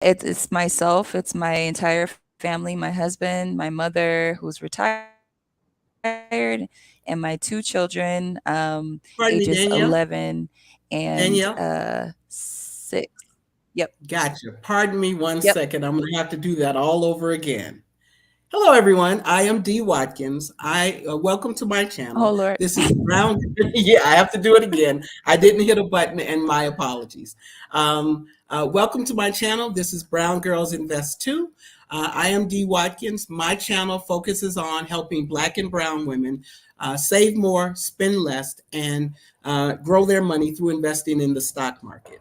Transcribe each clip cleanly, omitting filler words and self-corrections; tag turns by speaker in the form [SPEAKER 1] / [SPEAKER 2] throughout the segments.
[SPEAKER 1] It's myself, it's my entire family, my husband, my mother who's retired, and my two children, ages
[SPEAKER 2] Pardon me,
[SPEAKER 1] 11
[SPEAKER 2] Danielle.
[SPEAKER 1] and
[SPEAKER 2] Danielle,
[SPEAKER 1] 6. Yep.
[SPEAKER 2] gotcha. Pardon me one
[SPEAKER 1] Yep.
[SPEAKER 2] second. I'm going to have to do that all over again. Hello, everyone. I am D. Watkins. I welcome to my channel.
[SPEAKER 1] Oh, Lord.
[SPEAKER 2] This is Brown. Yeah, I have to do it again. I didn't hit a button, and my apologies. Welcome to my channel. This is Brown Girls Invest Too. I am D. Watkins. My channel focuses on helping Black and Brown women save more, spend less, and grow their money through investing in the stock market.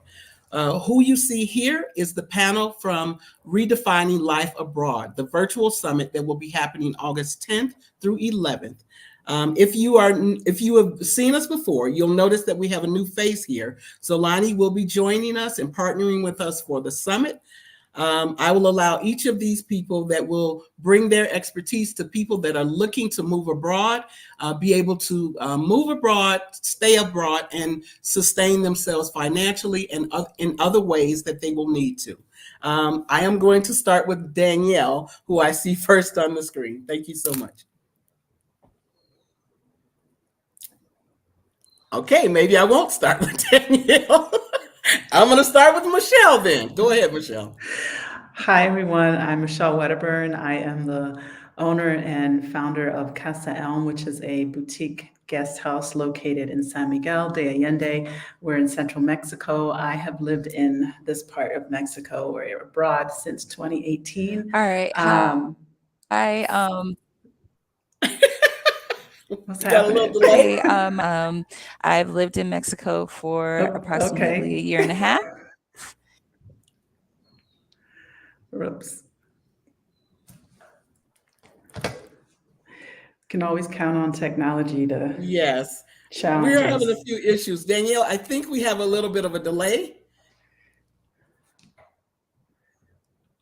[SPEAKER 2] Who you see here is the panel from Redefining Life Abroad, the virtual summit that will be happening August 10th through 11th. If you have seen us before, you'll notice that we have a new face here. Zolani will be joining us and partnering with us for the summit. I will allow each of these people that will bring their expertise to people that are looking to move abroad, be able to move abroad, stay abroad, and sustain themselves financially and in other ways that they will need to. I am going to start with Danielle, who I see first on the screen. Thank you so much. Okay, maybe I won't start with Danielle. I'm going to start with Michelle then. Go ahead, Michelle.
[SPEAKER 3] Hi, everyone. I'm Michelle Wedderburn. I am the owner and founder of Casa Elm, which is a boutique guest house located in San Miguel de Allende. We're in central Mexico. I have lived in this part of Mexico or abroad since 2018.
[SPEAKER 1] All right.
[SPEAKER 3] Um,
[SPEAKER 1] Hi.
[SPEAKER 3] what's
[SPEAKER 2] You got a little
[SPEAKER 3] happening?
[SPEAKER 2] delay?
[SPEAKER 1] I've lived in Mexico for
[SPEAKER 3] Oh,
[SPEAKER 1] approximately a
[SPEAKER 3] okay.
[SPEAKER 1] year and a half.
[SPEAKER 3] Oops. Can always count on technology to
[SPEAKER 2] Yes.
[SPEAKER 3] challenge
[SPEAKER 2] We're having a
[SPEAKER 3] us.
[SPEAKER 2] few issues. Danielle, I think we have a little bit of a delay.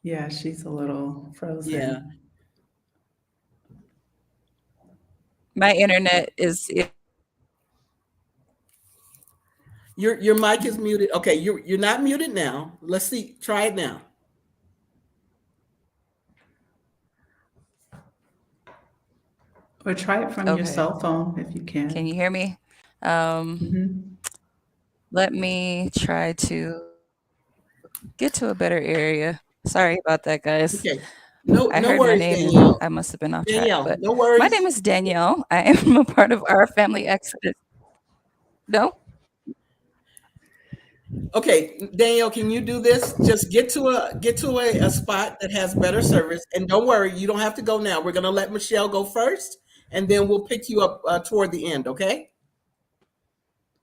[SPEAKER 3] Yeah, she's a little
[SPEAKER 2] Yeah.
[SPEAKER 3] frozen.
[SPEAKER 1] My internet is
[SPEAKER 2] Your mic is muted. Okay, you're not muted now. Let's see. Try it now.
[SPEAKER 3] Or try it from your
[SPEAKER 1] okay.
[SPEAKER 3] cell phone if you
[SPEAKER 1] Can
[SPEAKER 3] can.
[SPEAKER 1] you hear me? Um,
[SPEAKER 3] Hmm.
[SPEAKER 1] Let me try to get to a better area. Sorry about that, guys.
[SPEAKER 2] Okay.
[SPEAKER 1] I heard my
[SPEAKER 2] No
[SPEAKER 1] name
[SPEAKER 2] worries,
[SPEAKER 1] and I
[SPEAKER 2] Danielle.
[SPEAKER 1] must have been off track. But
[SPEAKER 2] Danielle, no
[SPEAKER 1] my name is
[SPEAKER 2] worries.
[SPEAKER 1] Danielle. I am a part of our family exodus. No?
[SPEAKER 2] Okay, Danielle, can you do this? Just get to a spot that has better service, and don't worry, you don't have to go now. We're gonna let Michelle go first, and then we'll pick you up toward the end. Okay?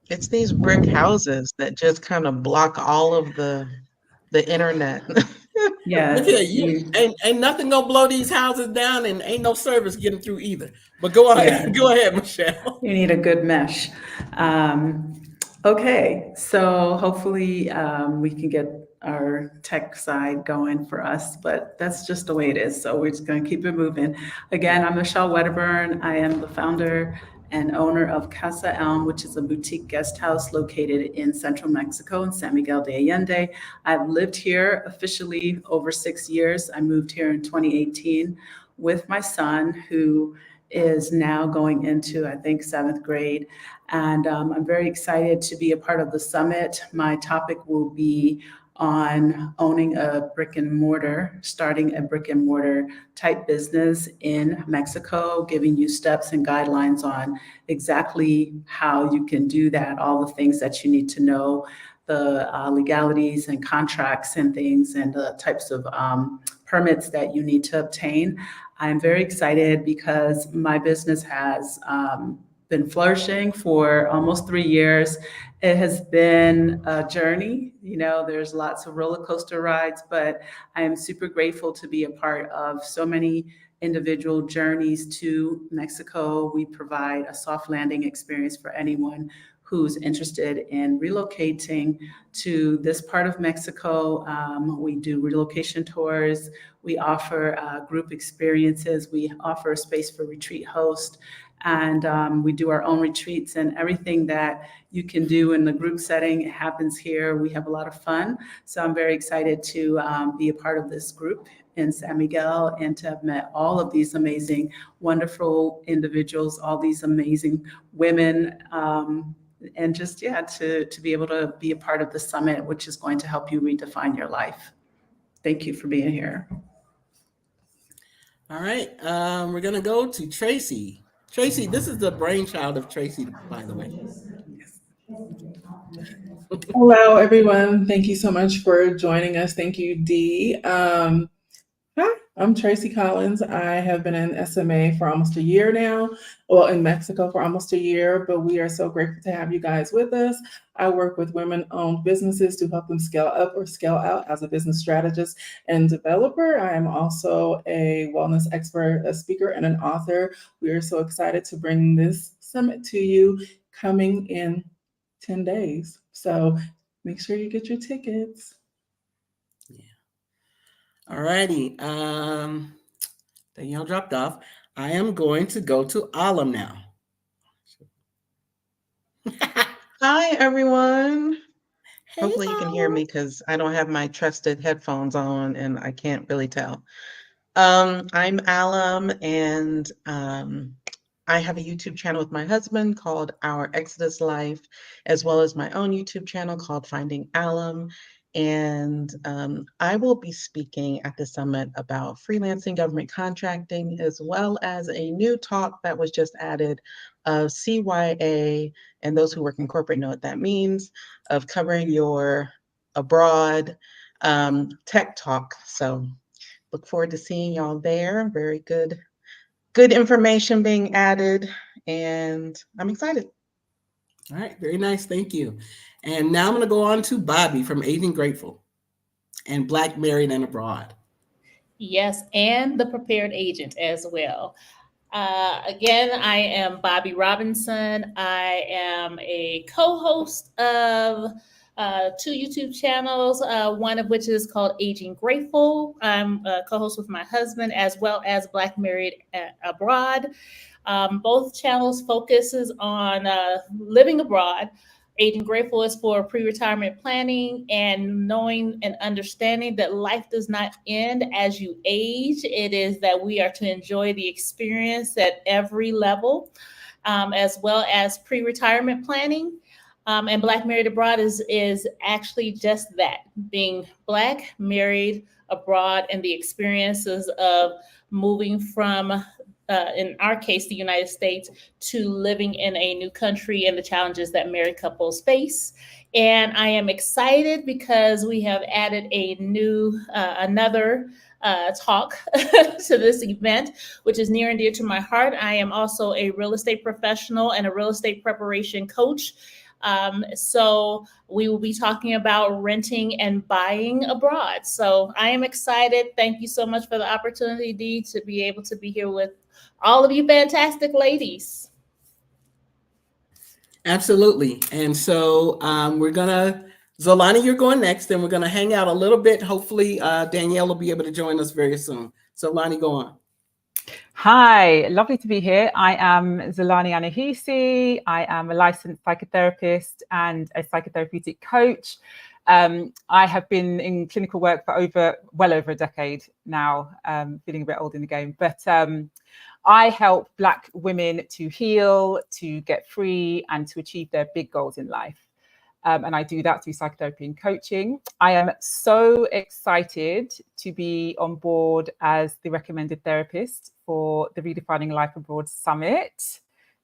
[SPEAKER 4] It's these brick houses that just kind of block all of the internet.
[SPEAKER 2] Look here,
[SPEAKER 3] Yes,
[SPEAKER 2] you
[SPEAKER 3] you.
[SPEAKER 2] ain't nothing gonna blow these houses down, and ain't no service getting through either. But go ahead,
[SPEAKER 3] Yeah,
[SPEAKER 2] go ahead, Michelle.
[SPEAKER 3] you need a good mesh. Um, okay, so hopefully we can get our tech side going for us, but that's just the way it is. So we're just going to keep it moving. Again, I'm Michelle Wedderburn. I am the founder and owner of Casa Elm, which is a boutique guest house located in central Mexico in San Miguel de Allende. I've lived here officially over 6 years. I moved here in 2018 with my son, who is now going into, I think, seventh grade. And I'm very excited to be a part of the summit. My topic will be on owning a brick and mortar, starting a brick and mortar type business in Mexico, giving you steps and guidelines on exactly how you can do that, all the things that you need to know, the legalities and contracts and things, and the types of permits that you need to obtain. I'm very excited because my business has been flourishing for almost 3 years. It has been a journey. You know, there's lots of roller coaster rides, but I am super grateful to be a part of so many individual journeys to Mexico. We provide a soft landing experience for anyone who's interested in relocating to this part of Mexico. We do relocation tours. We offer group experiences. We offer a space for retreat hosts. And we do our own retreats, and everything that you can do in the group setting happens here. We have a lot of fun. So I'm very excited to be a part of this group in San Miguel and to have met all of these amazing, wonderful individuals, all these amazing women, and just, yeah, to be able to be a part of the summit, which is going to help you redefine your life. Thank you for being here.
[SPEAKER 2] All right, we're gonna go to Tracy. Tracy, this is the brainchild of Tracy, by the way.
[SPEAKER 5] Hello, everyone. Thank you so much for joining us. Thank you, Dee. Hi, I'm Tracy Collins. I have been in SMA for almost a year now, well, in Mexico for almost a year, but we are so grateful to have you guys with us. I work with women-owned businesses to help them scale up or scale out as a business strategist and developer. I am also a wellness expert, a speaker, and an author. We are so excited to bring this summit to you coming in 10 days. So make sure you get your tickets.
[SPEAKER 2] All righty. Danielle dropped off. I am going to go to Alam now.
[SPEAKER 4] Hi, everyone.
[SPEAKER 2] Hey,
[SPEAKER 4] Hopefully you can hear
[SPEAKER 2] Alam.
[SPEAKER 4] me because I don't have my trusted headphones on and I can't really tell. I'm Alam, and I have a YouTube channel with my husband called Our Exodus Life, as well as my own YouTube channel called Finding Alam. And I will be speaking at the summit about freelancing, government contracting, as well as a new talk that was just added of CYA, and those who work in corporate know what that means, of covering your abroad tech talk. So look forward to seeing y'all there. Very good information being added, and I'm excited.
[SPEAKER 2] All right, very nice. Thank you. And now I'm going to go on to Bobby from Aging Grateful and Black Married and Abroad.
[SPEAKER 6] Yes, and the prepared agent as well. Again, I am Bobby Robinson. I am a co-host of two YouTube channels, one of which is called Aging Grateful. I'm a co-host with my husband, as well as Black Married Abroad. Both channels focuses on living abroad. Aging Grateful is for pre-retirement planning and knowing and understanding that life does not end as you age. It is that we are to enjoy the experience at every level, as well as pre-retirement planning. And Black Married Abroad is actually just that, being Black married abroad and the experiences of moving from in our case, the United States, to living in a new country and the challenges that married couples face. And I am excited because we have added a new, another talk to this event, which is near and dear to my heart. I am also a real estate professional and a real estate preparation coach. So we will be talking about renting and buying abroad. So I am excited. Thank you so much for the opportunity, Dee, to be able to be here with all of you fantastic ladies.
[SPEAKER 2] Absolutely. And so we're going to, Zolani, you're going next, and we're going to hang out a little bit. Hopefully, Danielle will be able to join us very soon. Zolani, go on.
[SPEAKER 7] Hi, lovely to be here. I am Zolani Anahisi. I am a licensed psychotherapist and a psychotherapeutic coach. I have been in clinical work for well over a decade now, feeling a bit old in the game, but I help Black women to heal, to get free, and to achieve their big goals in life. And I do that through psychotherapy and coaching. I am so excited to be on board as the recommended therapist for the Redefining Life Abroad Summit. This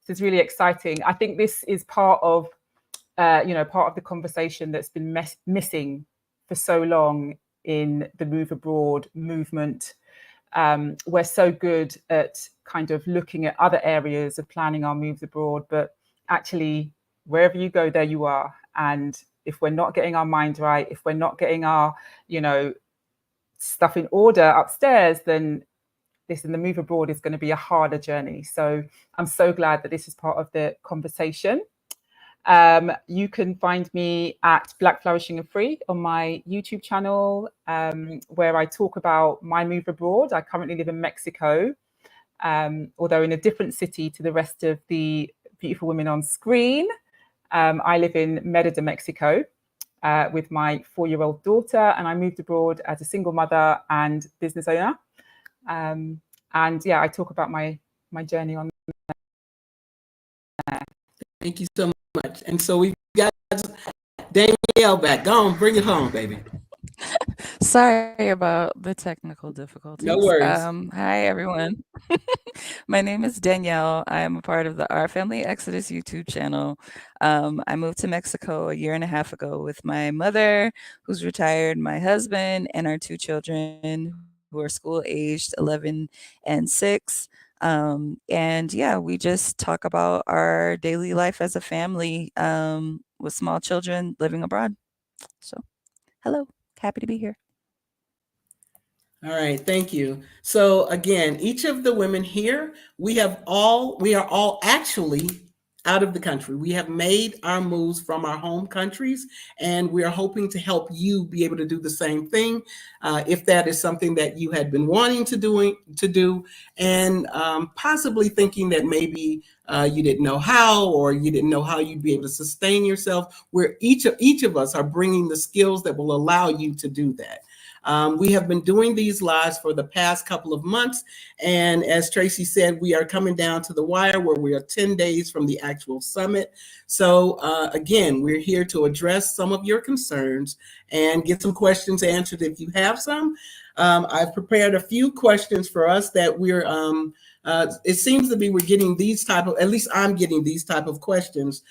[SPEAKER 7] is really exciting. I think this is part of, part of the conversation that's been missing for so long in the Move Abroad movement. We're so good at kind of looking at other areas of planning our moves abroad, but actually, wherever you go, there you are. And if we're not getting our mind right, if we're not getting our, stuff in order upstairs, then the move abroad is going to be a harder journey. So I'm so glad that this is part of the conversation. You can find me at Black Flourishing and Free on my YouTube channel, where I talk about my move abroad. I currently live in Mexico. although in a different city to the rest of the beautiful women on screen. I live in Merida, Mexico, with my 4-year-old daughter, and I moved abroad as a single mother and business owner. And yeah, I talk about my journey on there.
[SPEAKER 2] Thank you so much. And so we've got Danielle back. Go on, bring it home, baby.
[SPEAKER 1] Sorry about the technical difficulties.
[SPEAKER 2] No worries.
[SPEAKER 1] Hi, everyone. My name is Danielle. I am a part of the Our Family Exodus YouTube channel. I moved to Mexico a year and a half ago with my mother, who's retired, my husband, and our 2 children who are school aged, 11 and 6. And yeah, we just talk about our daily life as a family with small children living abroad. So, hello, happy to be here.
[SPEAKER 2] All right, thank you. So again, each of the women here, we are all actually out of the country. We have made our moves from our home countries, and we are hoping to help you be able to do the same thing. If that is something that you had been wanting to do, and possibly thinking that maybe you didn't know how, or you didn't know how you'd be able to sustain yourself, where each of us are bringing the skills that will allow you to do that. We have been doing these lives for the past couple of months. And as Tracy said, we are coming down to the wire where we are 10 days from the actual summit. So again, we're here to address some of your concerns and get some questions answered if you have some. I've prepared a few questions for us that we're, it seems to be we're getting these type of, at least I'm getting these type of questions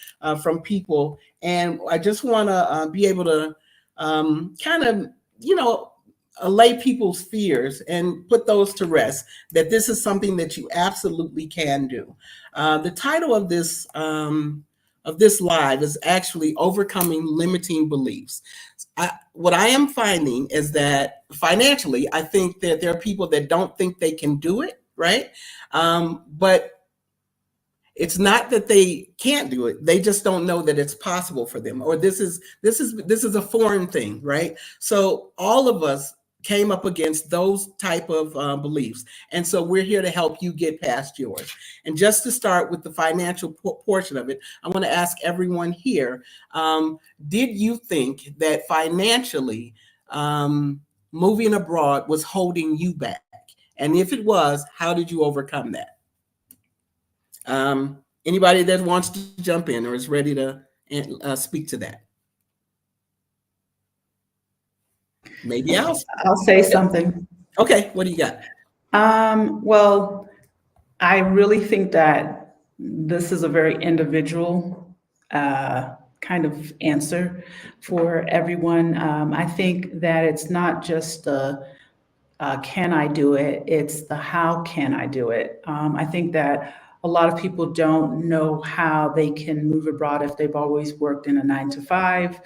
[SPEAKER 2] from people. And I just want to be able to kind of, allay people's fears and put those to rest, that this is something that you absolutely can do. The title of this live is actually Overcoming Limiting Beliefs. What I am finding is that financially, I think that there are people that don't think they can do it, right? But it's not that they can't do it. They just don't know that it's possible for them, or this is a foreign thing, right? So all of us came up against those type of beliefs. And so we're here to help you get past yours. And just to start with the financial portion of it, I want to ask everyone here, did you think that financially moving abroad was holding you back? And if it was, how did you overcome that? Anybody that wants to jump in or is ready to speak to that? Maybe I'll
[SPEAKER 3] say something.
[SPEAKER 2] Okay, what do you got?
[SPEAKER 3] Well, I really think that this is a very individual kind of answer for everyone. I think that it's not just the can I do it, it's the how can I do it. I think that a lot of people don't know how they can move abroad if they've always worked in a 9-to-5,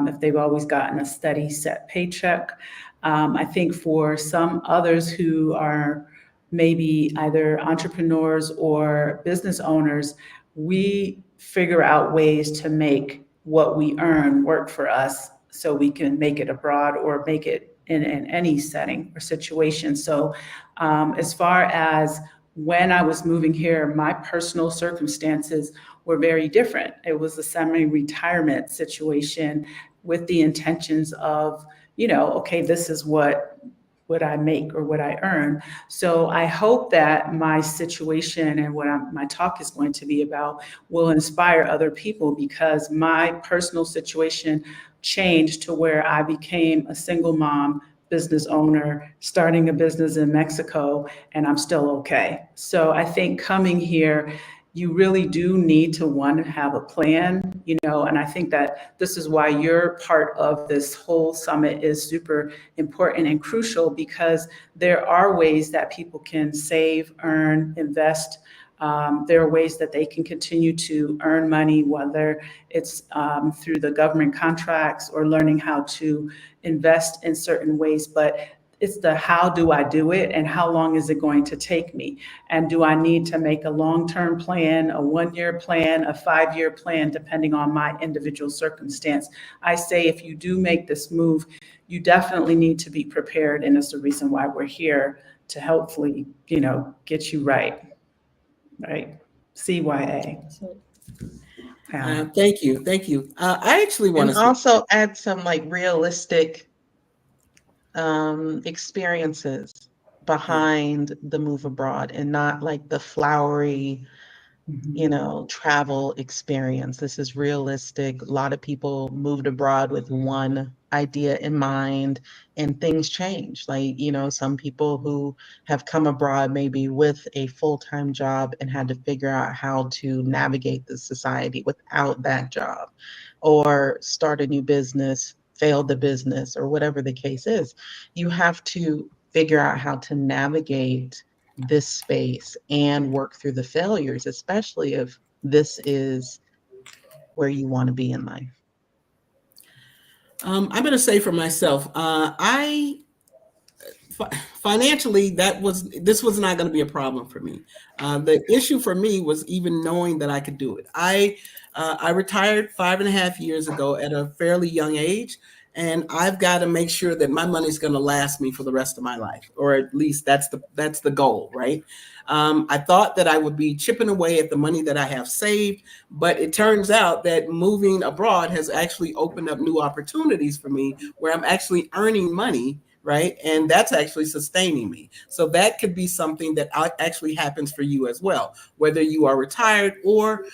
[SPEAKER 3] if they've always gotten a steady set paycheck. I think for some others who are maybe either entrepreneurs or business owners, we figure out ways to make what we earn work for us so we can make it abroad or make it in any setting or situation. So as far as when I was moving here, my personal circumstances were very different. It was a semi-retirement situation with the intentions of, okay, this is what I make or what I earn. So I hope that my situation and what my talk is going to be about will inspire other people, because my personal situation changed to where I became a single mom, business owner, starting a business in Mexico, and I'm still okay. So I think coming here, you really do need to have a plan, and I think that this is why you're part of this whole summit is super important and crucial, because there are ways that people can save, earn, invest. There are ways that they can continue to earn money, whether it's through the government contracts or learning how to invest in certain ways. But it's the how do I do it and how long is it going to take me? And do I need to make a long-term plan, a 1-year plan, a 5-year plan, depending on my individual circumstance? I say if you do make this move, you definitely need to be prepared. And it's the reason why we're here to hopefully, get you right. Right? CYA.
[SPEAKER 2] Thank you. Thank you. I actually want
[SPEAKER 4] And
[SPEAKER 2] to
[SPEAKER 4] also add some like realistic experiences behind the move abroad, and not like the flowery, travel experience. This is realistic. A lot of people moved abroad with one idea in mind, and things change. Like, some people who have come abroad maybe with a full-time job and had to figure out how to navigate the society without that job, or start a new business, failed the business, or whatever the case is. You have to figure out how to navigate this space and work through the failures, especially if this is where you want to be in life.
[SPEAKER 2] I'm going to say for myself, financially, this was not going to be a problem for me. The issue for me was even knowing that I could do it. I retired 5.5 years ago at a fairly young age, and I've got to make sure that my money's going to last me for the rest of my life, or at least that's the goal, right? I thought that I would be chipping away at the money that I have saved, but it turns out that moving abroad has actually opened up new opportunities for me where I'm actually earning money, right? And that's actually sustaining me. So that could be something that actually happens for you as well, whether you are retired or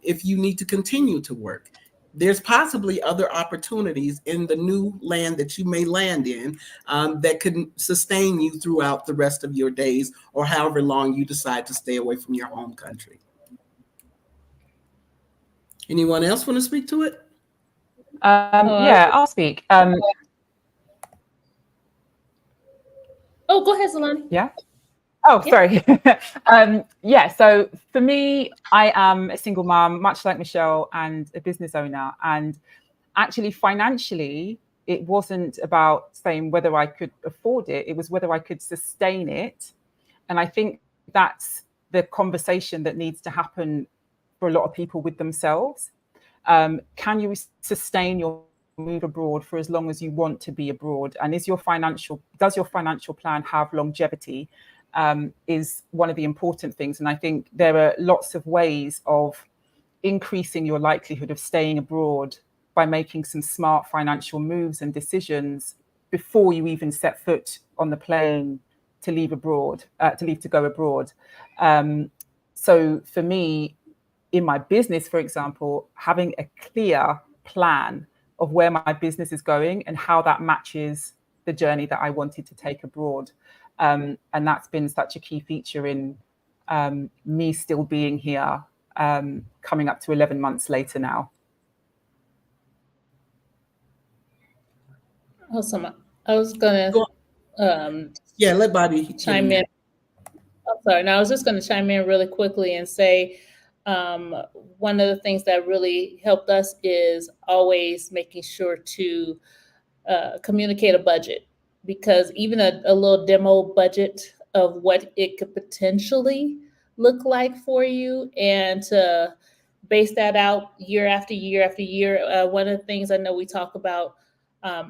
[SPEAKER 2] if you need to continue to work. There's possibly other opportunities in the new land that you may land in that could sustain you throughout the rest of your days, or however long you decide to stay away from your home country. Anyone else want to speak to it?
[SPEAKER 7] Yeah, I'll speak.
[SPEAKER 6] Oh, go ahead, Zalani.
[SPEAKER 7] Yeah. Oh, sorry. Yeah, so for me, I am a single mom, much like Michelle, and a business owner. And actually, financially, it wasn't about saying whether I could afford it. It was whether I could sustain it. And I think that's the conversation that needs to happen for a lot of people with themselves. Can you sustain your move abroad for as long as you want to be abroad? And does your financial plan have longevity? Is one of the important things. And I think there are lots of ways of increasing your likelihood of staying abroad by making some smart financial moves and decisions before you even set foot on the plane to leave to go abroad. So for me, in my business, for example, having a clear plan of where my business is going and how that matches the journey that I wanted to take abroad. And that's been such a key feature in me still being here, coming up to 11 months later now.
[SPEAKER 6] Awesome. I was gonna
[SPEAKER 2] let Bobby
[SPEAKER 6] chime in. I'm sorry. Now I was just going to chime in really quickly and say one of the things that really helped us is always making sure to communicate a budget, because even a little demo budget of what it could potentially look like for you, and to base that out year after year after year. One of the things I know we talk about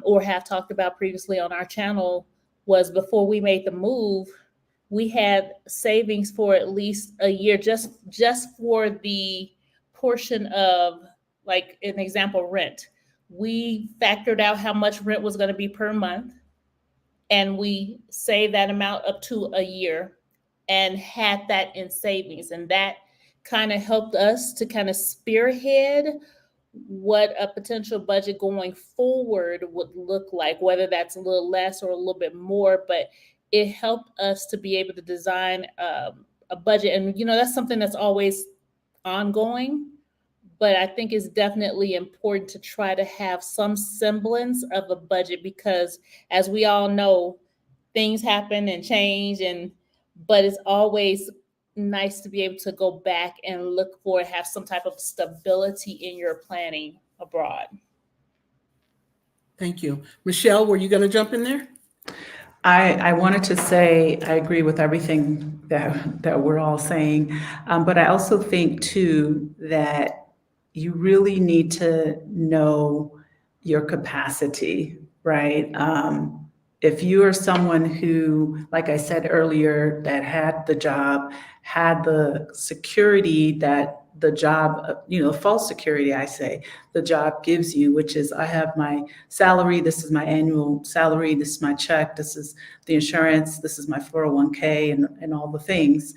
[SPEAKER 6] or have talked about previously on our channel was, before we made the move, we had savings for at least a year just for the portion of, like, an example, rent. We factored out how much rent was going to be per month, and we saved that amount up to a year and had that in savings. And that kind of helped us to kind of spearhead what a potential budget going forward would look like, whether that's a little less or a little bit more, but it helped us to be able to design a budget. And, that's something that's always ongoing, but I think it's definitely important to try to have some semblance of a budget, because as we all know, things happen and change, but it's always nice to be able to go back and look for, have some type of stability in your planning abroad.
[SPEAKER 2] Thank you. Michelle, were you going to jump in there?
[SPEAKER 3] I wanted to say I agree with everything that we're all saying, but I also think too that you really need to know your capacity, right? If you are someone who, like I said earlier, that had the job, had the security that the job, false security, I say, the job gives you, which is I have my salary, this is my annual salary, this is my check, this is the insurance, this is my 401k and all the things.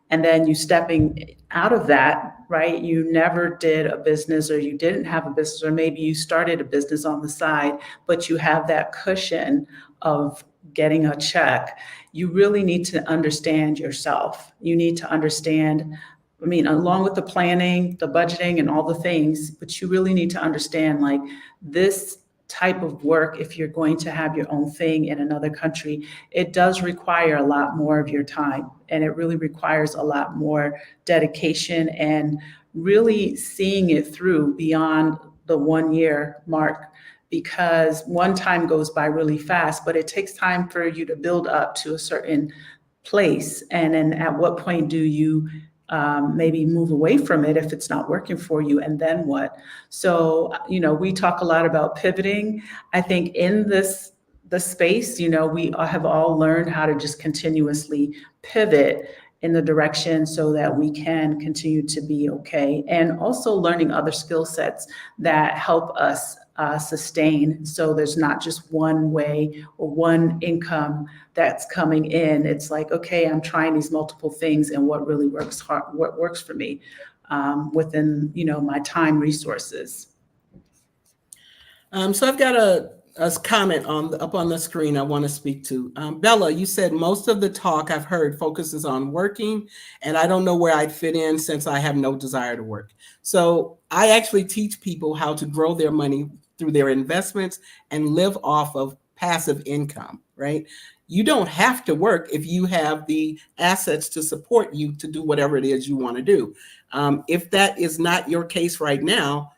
[SPEAKER 3] And then you stepping out of that, right? You never did a business or you didn't have a business, or maybe you started a business on the side, but you have that cushion of getting a check. You really need to understand yourself. You need to understand, along with the planning, the budgeting and all the things, but you really need to understand like this type of work, if you're going to have your own thing in another country, it does require a lot more of your time. And it really requires a lot more dedication and really seeing it through beyond the 1 year mark, because one time goes by really fast, but it takes time for you to build up to a certain place. And then at what point do you maybe move away from it if it's not working for you, and then what? So, we talk a lot about pivoting. I think in the space, we have all learned how to just continuously pivot in the direction so that we can continue to be okay. And also learning other skill sets that help us sustain. So there's not just one way or one income that's coming in. It's like, okay, I'm trying these multiple things and what really works for me within, my time resources.
[SPEAKER 2] So I've got a comment up on the screen I want to speak to. Bella, you said most of the talk I've heard focuses on working, and I don't know where I'd fit in since I have no desire to work. So I actually teach people how to grow their money through their investments and live off of passive income, right? You don't have to work if you have the assets to support you to do whatever it is you want to do. If that is not your case right now,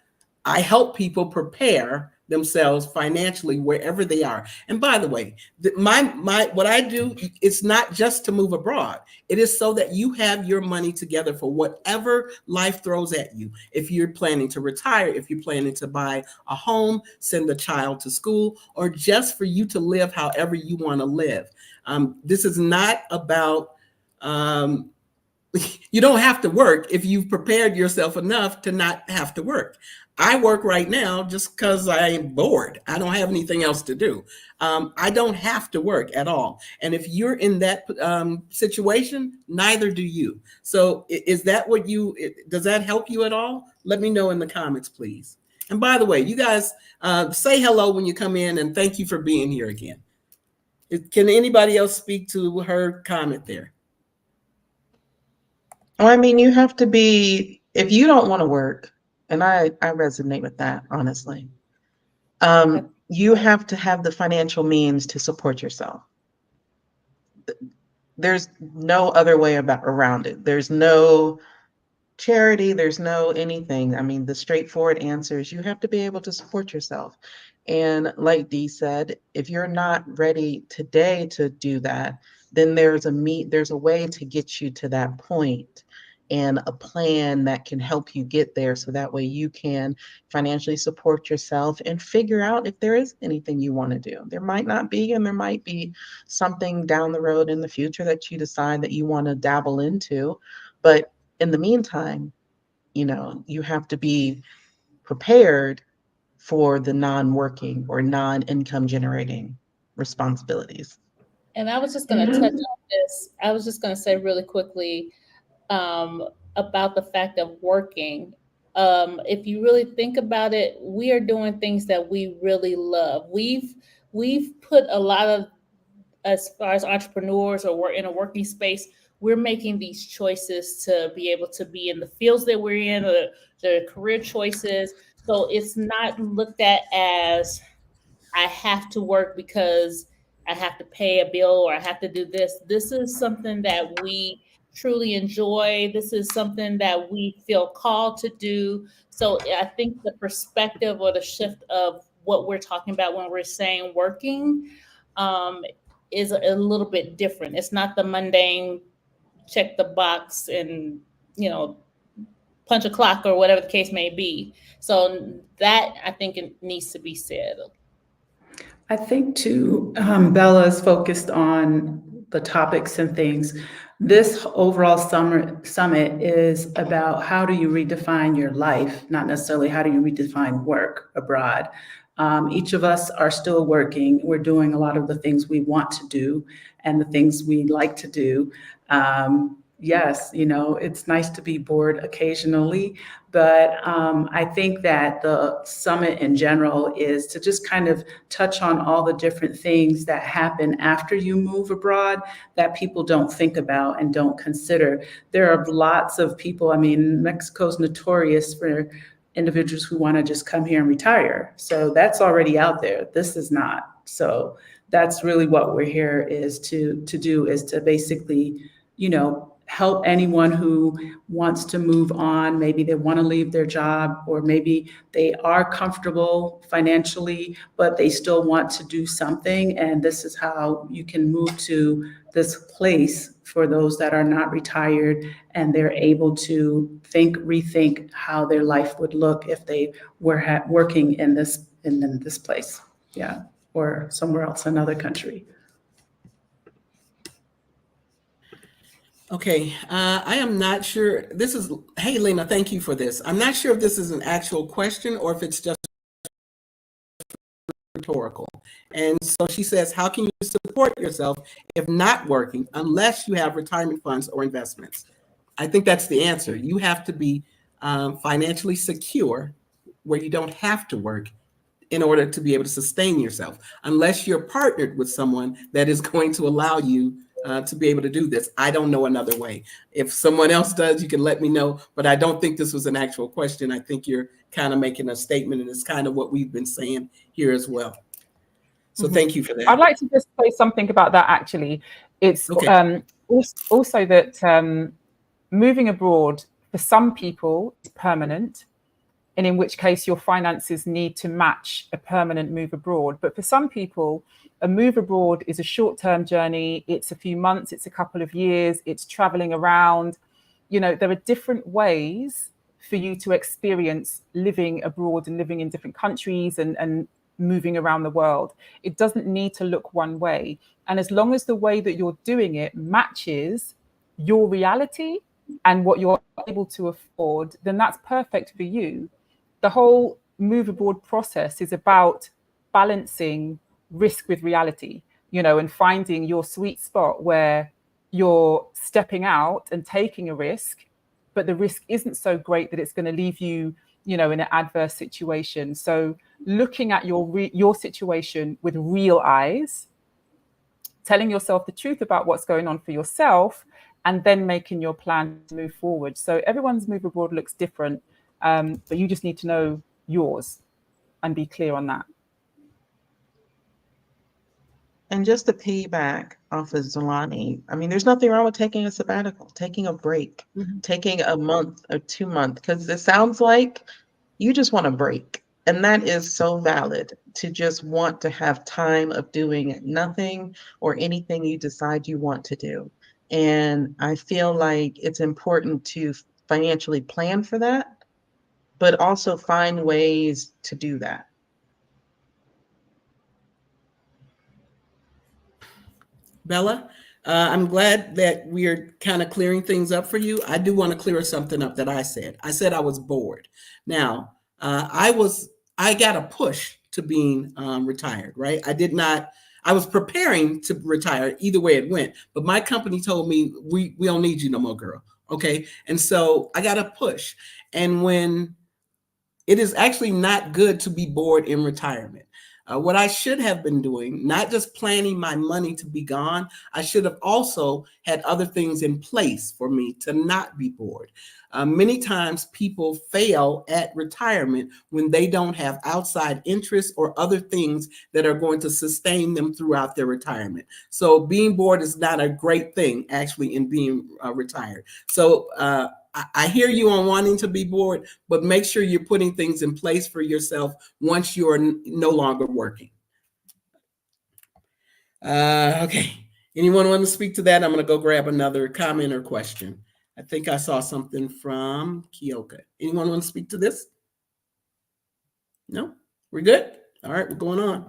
[SPEAKER 2] I help people prepare themselves financially wherever they are. And by the way, what I do, it's not just to move abroad. It is so that you have your money together for whatever life throws at you. If you're planning to retire, if you're planning to buy a home, send a child to school, or just for you to live however you want to live. This is not about, you don't have to work if you've prepared yourself enough to not have to work. I work right now just because I'm bored. I don't have anything else to do. I don't have to work at all. And if you're in that situation, neither do you. So is that does that help you at all? Let me know in the comments, please. And by the way, you guys say hello when you come in, and thank you for being here again. Can anybody else speak to her comment there?
[SPEAKER 4] Well, you have to be, if you don't want to work, and I resonate with that, honestly. You have to have the financial means to support yourself. There's no other way around it. There's no charity, there's no anything. The straightforward answer is you have to be able to support yourself. And like Dee said, if you're not ready today to do that, then there's a way to get you to that point, and a plan that can help you get there, so that way you can financially support yourself and figure out if there is anything you want to do. There might not be, and there might be something down the road in the future that you decide that you want to dabble into. But in the meantime, you have to be prepared for the non-working or non-income generating responsibilities.
[SPEAKER 6] And I was just going to touch on this. I was just going to say really quickly about the fact of working. If you really think about it, we are doing things that we really love. We've put a lot of, as far as entrepreneurs or we're in a working space, we're making these choices to be able to be in the fields that we're in, or the career choices. So it's not looked at as I have to work because I have to pay a bill or I have to do this. This is something that we truly enjoy. This is something that we feel called to do. So I think the perspective or the shift of what we're talking about when we're saying working is a little bit different. It's not the mundane check the box and, punch a clock or whatever the case may be. So that, I think, it needs to be said.
[SPEAKER 3] I think too, Bella is focused on the topics and things. This overall summit is about how do you redefine your life, not necessarily how do you redefine work abroad. Each of us are still working. We're doing a lot of the things we want to do and the things we like to do. Yes, it's nice to be bored occasionally, but I think that the summit in general is to just kind of touch on all the different things that happen after you move abroad that people don't think about and don't consider. There are lots of people. I mean, Mexico's notorious for individuals who want to just come here and retire. So that's already out there. This is not. So that's really what we're here is to do, is to basically, help anyone who wants to move on. Maybe they want to leave their job, or maybe they are comfortable financially, but they still want to do something. And this is how you can move to this place for those that are not retired, and they're able to rethink how their life would look if they were working in this place, or somewhere else, another country.
[SPEAKER 2] Okay, I am not sure. Hey, Lena, thank you for this. I'm not sure if this is an actual question or if it's just rhetorical. And so she says, how can you support yourself if not working unless you have retirement funds or investments? I think that's the answer. You have to be financially secure where you don't have to work in order to be able to sustain yourself, unless you're partnered with someone that is going to allow you to be able to do this. I don't know another way. If someone else does, you can let me know, but I don't think this was an actual question. I think you're kind of making a statement, and it's kind of what we've been saying here as well. So thank you for that.
[SPEAKER 7] I'd like to just say something about that, actually. It's
[SPEAKER 2] okay.
[SPEAKER 7] Also that moving abroad for some people is permanent, and in which case your finances need to match a permanent move abroad. But for some people, a move abroad is a short-term journey. It's a few months, it's a couple of years, it's traveling around. There are different ways for you to experience living abroad and living in different countries and moving around the world. It doesn't need to look one way. And as long as the way that you're doing it matches your reality and what you're able to afford, then that's perfect for you. The whole move abroad process is about balancing risk with reality, and finding your sweet spot where you're stepping out and taking a risk, but the risk isn't so great that it's going to leave you, in an adverse situation. So looking at your situation with real eyes, telling yourself the truth about what's going on for yourself, and then making your plan to move forward. So everyone's move abroad looks different, but you just need to know yours and be clear on that.
[SPEAKER 4] And just to piggyback off of Zolani, I mean, there's nothing wrong with taking a sabbatical, taking a break, taking a month or 2 months, because it sounds like you just want a break. And that is so valid, to just want to have time of doing nothing or anything you decide you want to do. And I feel like it's important to financially plan for that, but also find ways to do that.
[SPEAKER 2] Bella, I'm glad that we're kind of clearing things up for you. I do want to clear something up that I said. I said I was bored. Now, I got a push to being retired, right? I was preparing to retire either way it went, but my company told me, we don't need you no more, girl. Okay. And so I got a push. And when it is actually not good to be bored in retirement. What I should have been doing, not just planning my money to be gone, I should have also had other things in place for me to not be bored. Many times people fail at retirement when they don't have outside interests or other things that are going to sustain them throughout their retirement. So being bored is not a great thing, actually, in being retired. So I hear you on wanting to be bored, but make sure you're putting things in place for yourself once you're no longer working. Okay. Anyone want to speak to that? I'm going to go grab another comment or question. I think I saw something from Kioka. Anyone want to speak to this? No? We're good? All right, we're going on.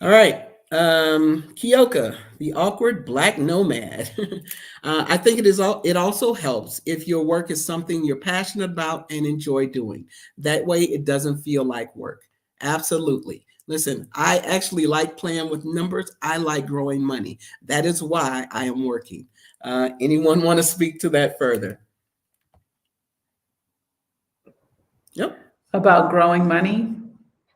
[SPEAKER 2] All right. Kioka, the awkward Black nomad. I think it also helps if your work is something you're passionate about and enjoy doing. That way it doesn't feel like work. Absolutely. Listen, I actually like playing with numbers. I like growing money. That is why I am working. Anyone want to speak to that further? Yep.
[SPEAKER 3] About growing money?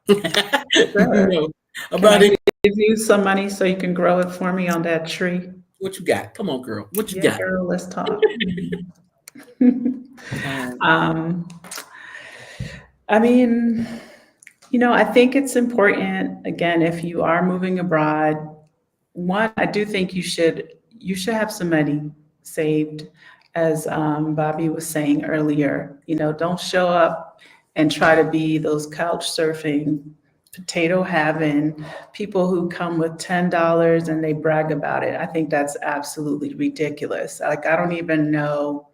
[SPEAKER 3] Sure.
[SPEAKER 2] No.
[SPEAKER 3] Can
[SPEAKER 2] About
[SPEAKER 3] I
[SPEAKER 2] it.
[SPEAKER 3] give you some money so you can grow it for me on that tree?
[SPEAKER 2] What you got? Come on, girl. What you
[SPEAKER 3] Yeah,
[SPEAKER 2] got?
[SPEAKER 3] girl, let's talk.
[SPEAKER 2] Um,
[SPEAKER 3] I mean, I think it's important, again, if you are moving abroad, one, I do think you should have some money saved, as Bobby was saying earlier. Don't show up and try to be those couch surfing, potato having people who come with $10 and they brag about it. I think that's absolutely ridiculous. Like, I don't even know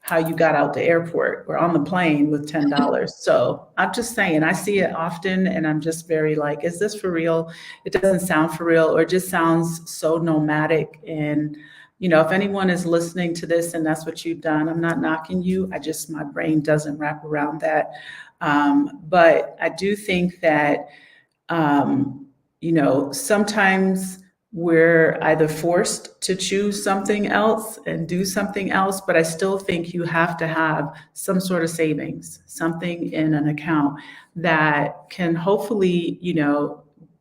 [SPEAKER 3] how you got out the airport or on the plane with $10. So I'm just saying, I see it often and I'm just very like, is this for real? It doesn't sound for real, or it just sounds so nomadic. And, if anyone is listening to this and that's what you've done, I'm not knocking you. My brain doesn't wrap around that. But I do think that, sometimes we're either forced to choose something else and do something else, but I still think you have to have some sort of savings, something in an account that can hopefully,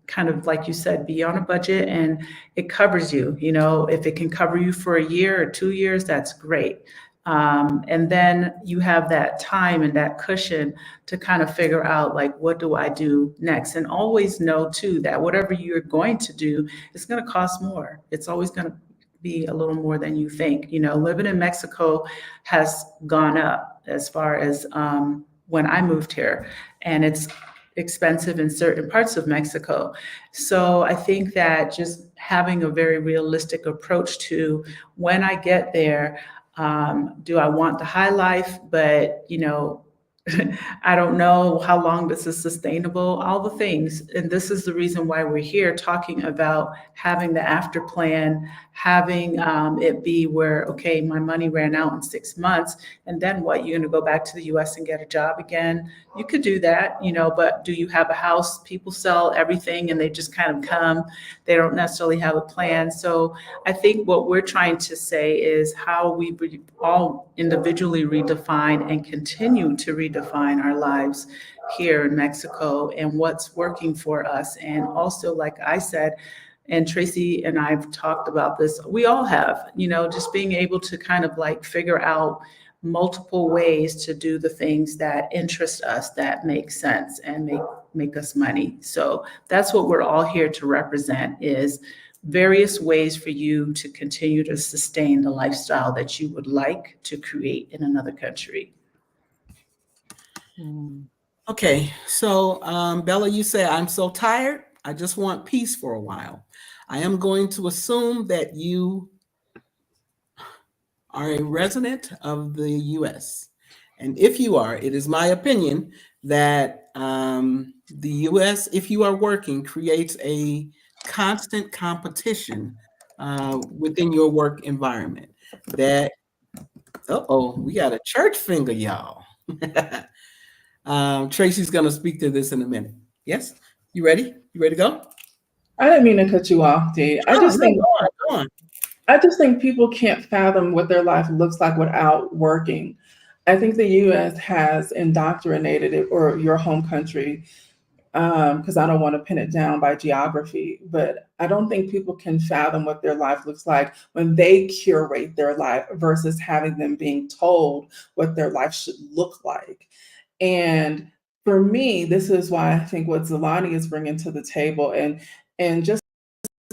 [SPEAKER 3] kind of like you said, be on a budget and it covers you. If it can cover you for a year or 2 years, that's great. And then you have that time and that cushion to kind of figure out, like, what do I do next? And always know too that whatever you're going to do is going to cost more. It's always going to be a little more than you think. Living in Mexico has gone up as far as when I moved here, and it's expensive in certain parts of Mexico. So I think that just having a very realistic approach to when I get there, do I want the high life? But, I don't know how long this is sustainable, all the things. And this is the reason why we're here talking about having the after plan, having it be where, okay, my money ran out in 6 months. And then what? You're going to go back to the US and get a job again? You could do that, but do you have a house? People sell everything and they just kind of come. They don't necessarily have a plan. So I think what we're trying to say is how we all individually redefine and continue to redefine our lives here in Mexico and what's working for us. And also, like I said, and Tracy and I've talked about this, we all have, just being able to kind of like figure out multiple ways to do the things that interest us, that make sense and make us money. So that's what we're all here to represent, is various ways for you to continue to sustain the lifestyle that you would like to create in another country.
[SPEAKER 2] Okay, so Bella, you say, I'm so tired, I just want peace for a while. I am going to assume that you are a resident of the US. And if you are, it is my opinion that the US, if you are working, creates a constant competition within your work environment. That, we got a church finger, y'all. Tracy's going to speak to this in a minute. Yes? You ready? You ready to go?
[SPEAKER 5] I didn't mean to cut you off, Dee. I just think people can't fathom what their life looks like without working. I think the U.S. has indoctrinated it, or your home country, because I don't want to pin it down by geography, but I don't think people can fathom what their life looks like when they curate their life versus having them being told what their life should look like. And for me, this is why I think what Zalani is bringing to the table, and just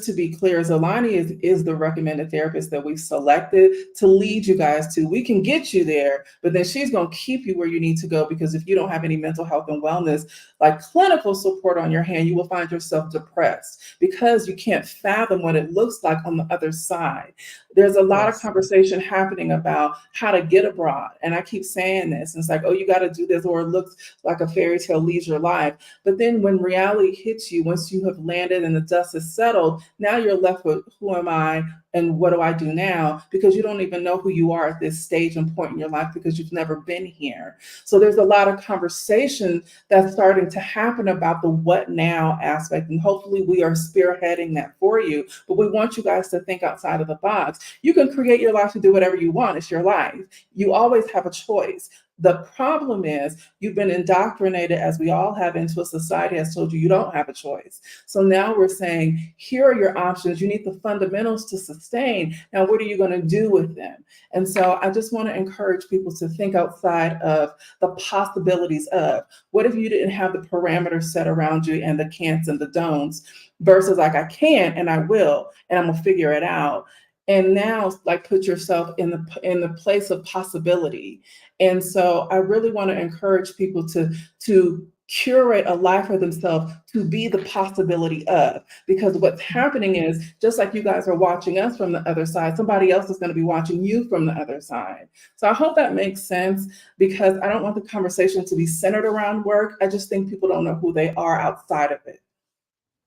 [SPEAKER 5] to be clear, Zolani is the recommended therapist that we've selected to lead you guys to. We can get you there, but then she's going to keep you where you need to go, because if you don't have any mental health and wellness, like clinical support on your hand, you will find yourself depressed because you can't fathom what it looks like on the other side. There's a lot of conversation happening about how to get abroad. And I keep saying this. It's like, oh, you got to do this, or it looks like a fairy tale leads your life. But then when reality hits you, once you have landed and the dust is settled, now you're left with, who am I and what do I do now? Because you don't even know who you are at this stage and point in your life, because you've never been here. So there's a lot of conversation that's starting to happen about the what now aspect. And hopefully we are spearheading that for you. But we want you guys to think outside of the box. You can create your life to do whatever you want. It's your life. You always have a choice. The problem is you've been indoctrinated, as we all have, into a society that's told you you don't have a choice. So now we're saying, here are your options. You need the fundamentals to sustain. Now, what are you going to do with them? And so I just want to encourage people to think outside of the possibilities of, what if you didn't have the parameters set around you and the can'ts and the don'ts, versus like, I can and I will, and I'm going to figure it out. And now, like, put yourself in the place of possibility. And so I really want to encourage people to curate a life for themselves, to be the possibility of, because what's happening is, just like you guys are watching us from the other side, somebody else is going to be watching you from the other side. So I hope that makes sense, because I don't want the conversation to be centered around work. I just think people don't know who they are outside of it.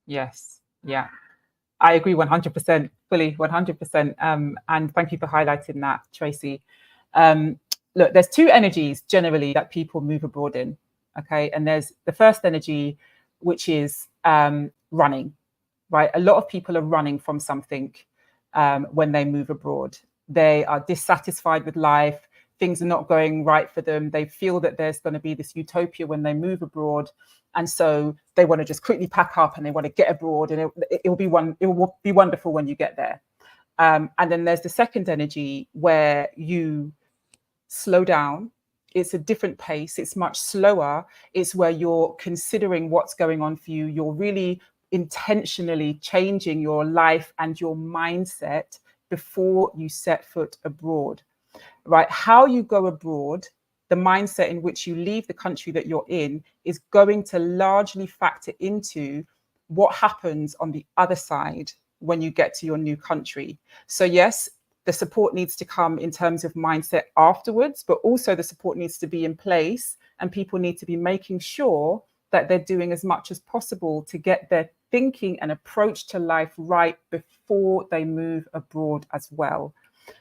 [SPEAKER 7] Yes. Yeah. I agree 100%, fully 100%. And thank you for highlighting that, Tracy. Look, there's two energies generally that people move abroad in. Okay. And there's the first energy, which is running, right? A lot of people are running from something when they move abroad. They are dissatisfied with life. Things are not going right for them. They feel that there's going to be this utopia when they move abroad. And so they want to just quickly pack up and they want to get abroad, and it will be wonderful when you get there. And then there's the second energy where you slow down. It's a different pace. It's much slower. It's where you're considering what's going on for you. You're really intentionally changing your life and your mindset before you set foot abroad, right? How you go abroad, the mindset in which you leave the country that you're in, is going to largely factor into what happens on the other side when you get to your new country. So yes, the support needs to come in terms of mindset afterwards, but also the support needs to be in place, and people need to be making sure that they're doing as much as possible to get their thinking and approach to life right before they move abroad as well.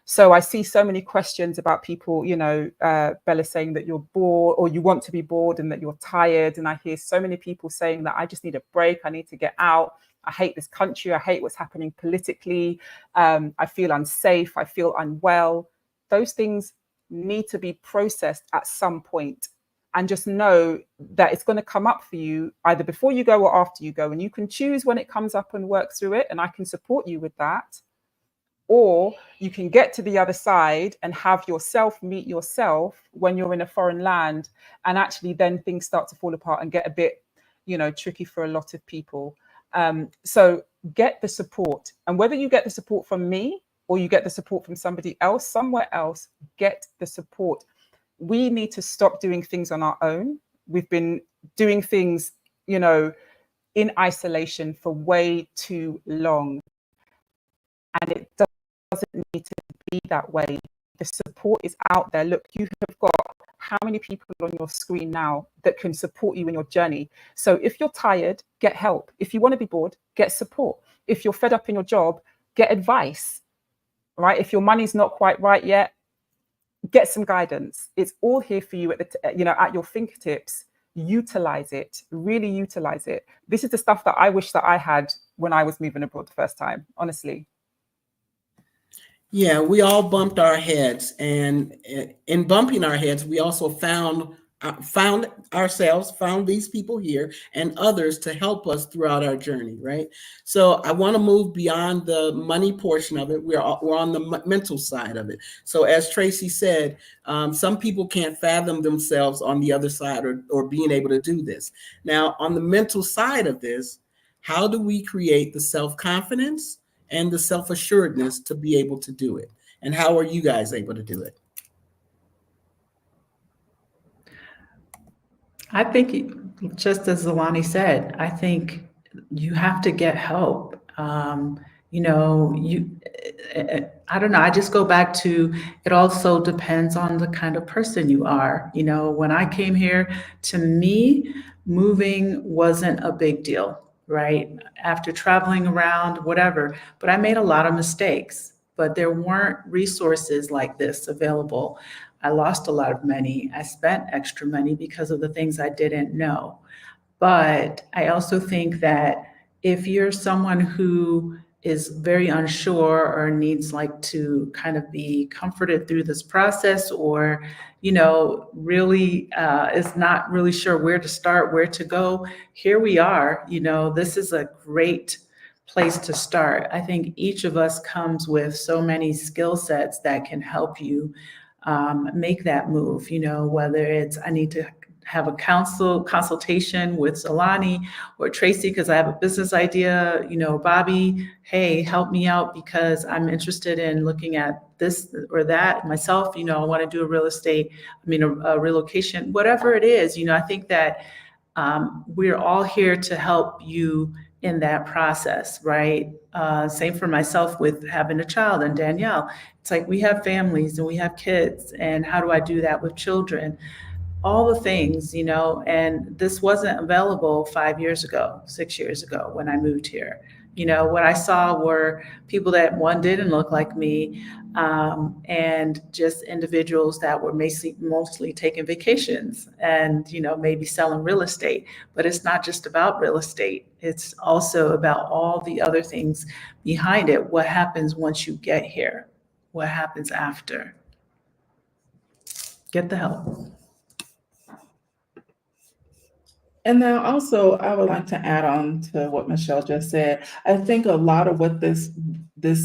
[SPEAKER 7] So I see so many questions about people, you know, Bella saying that you're bored, or you want to be bored, and that you're tired. And I hear so many people saying that I just need a break. I need to get out. I hate this country. I hate what's happening politically. I feel unsafe. I feel unwell. Those things need to be processed at some point. And just know that it's going to come up for you either before you go or after you go. And you can choose when it comes up and work through it. And I can support you with that. Or you can get to the other side and have yourself meet yourself when you're in a foreign land. And actually then things start to fall apart and get a bit, you know, tricky for a lot of people. So get the support. And whether you get the support from me or you get the support from somebody else, somewhere else, get the support. We need to stop doing things on our own. We've been doing things, you know, in isolation for way too long. And it doesn't need to be that way. The support is out there. Look, you have got how many people on your screen now that can support you in your journey. So if you're tired, get help. If you want to be bored, get support. If you're fed up in your job, get advice, right? If your money's not quite right yet, get some guidance. It's all here for you at your fingertips. Utilize it, really utilize it. This is the stuff that I wish that I had when I was moving abroad the first time, honestly.
[SPEAKER 2] Yeah, we all bumped our heads, and in bumping our heads, we also found these people here and others to help us throughout our journey, right? So I want to move beyond the money portion of it. We're on the mental side of it. So as Tracy said, some people can't fathom themselves on the other side or being able to do this. Now, on the mental side of this, How do we create the self-confidence and the self-assuredness to be able to do it? And how are you guys able to do it?
[SPEAKER 3] I think, just as Zalani said, I think you have to get help. You know, I don't know. I just go back to, it also depends on the kind of person you are. You know, when I came here, to me, moving wasn't a big deal, right? After traveling around, whatever, but I made a lot of mistakes, but there weren't resources like this available. I lost a lot of money. I spent extra money because of the things I didn't know. But I also think that if you're someone who is very unsure or needs like to kind of be comforted through this process, or, you know, really is not really sure where to start, where to go, here we are. You know, this is a great place to start. I think each of us comes with so many skill sets that can help you make that move. You know, whether it's I need to have a consultation with Zalani or Tracy because I have a business idea, you know, Bobby, hey, help me out because I'm interested in looking at this or that myself, you know, I want to do a relocation, whatever it is. You know, I think that we're all here to help you in that process, right? Same for myself with having a child, and Danielle. It's like we have families and we have kids, and how do I do that with children? All the things, you know, and this wasn't available 5 years ago, 6 years ago when I moved here. You know, what I saw were people that, one, didn't look like me, and just individuals that were mostly taking vacations and, you know, maybe selling real estate. But it's not just about real estate. It's also about all the other things behind it. What happens once you get here? What happens after? Get the help.
[SPEAKER 5] And then also, I would like to add on to what Michelle just said. I think a lot of what this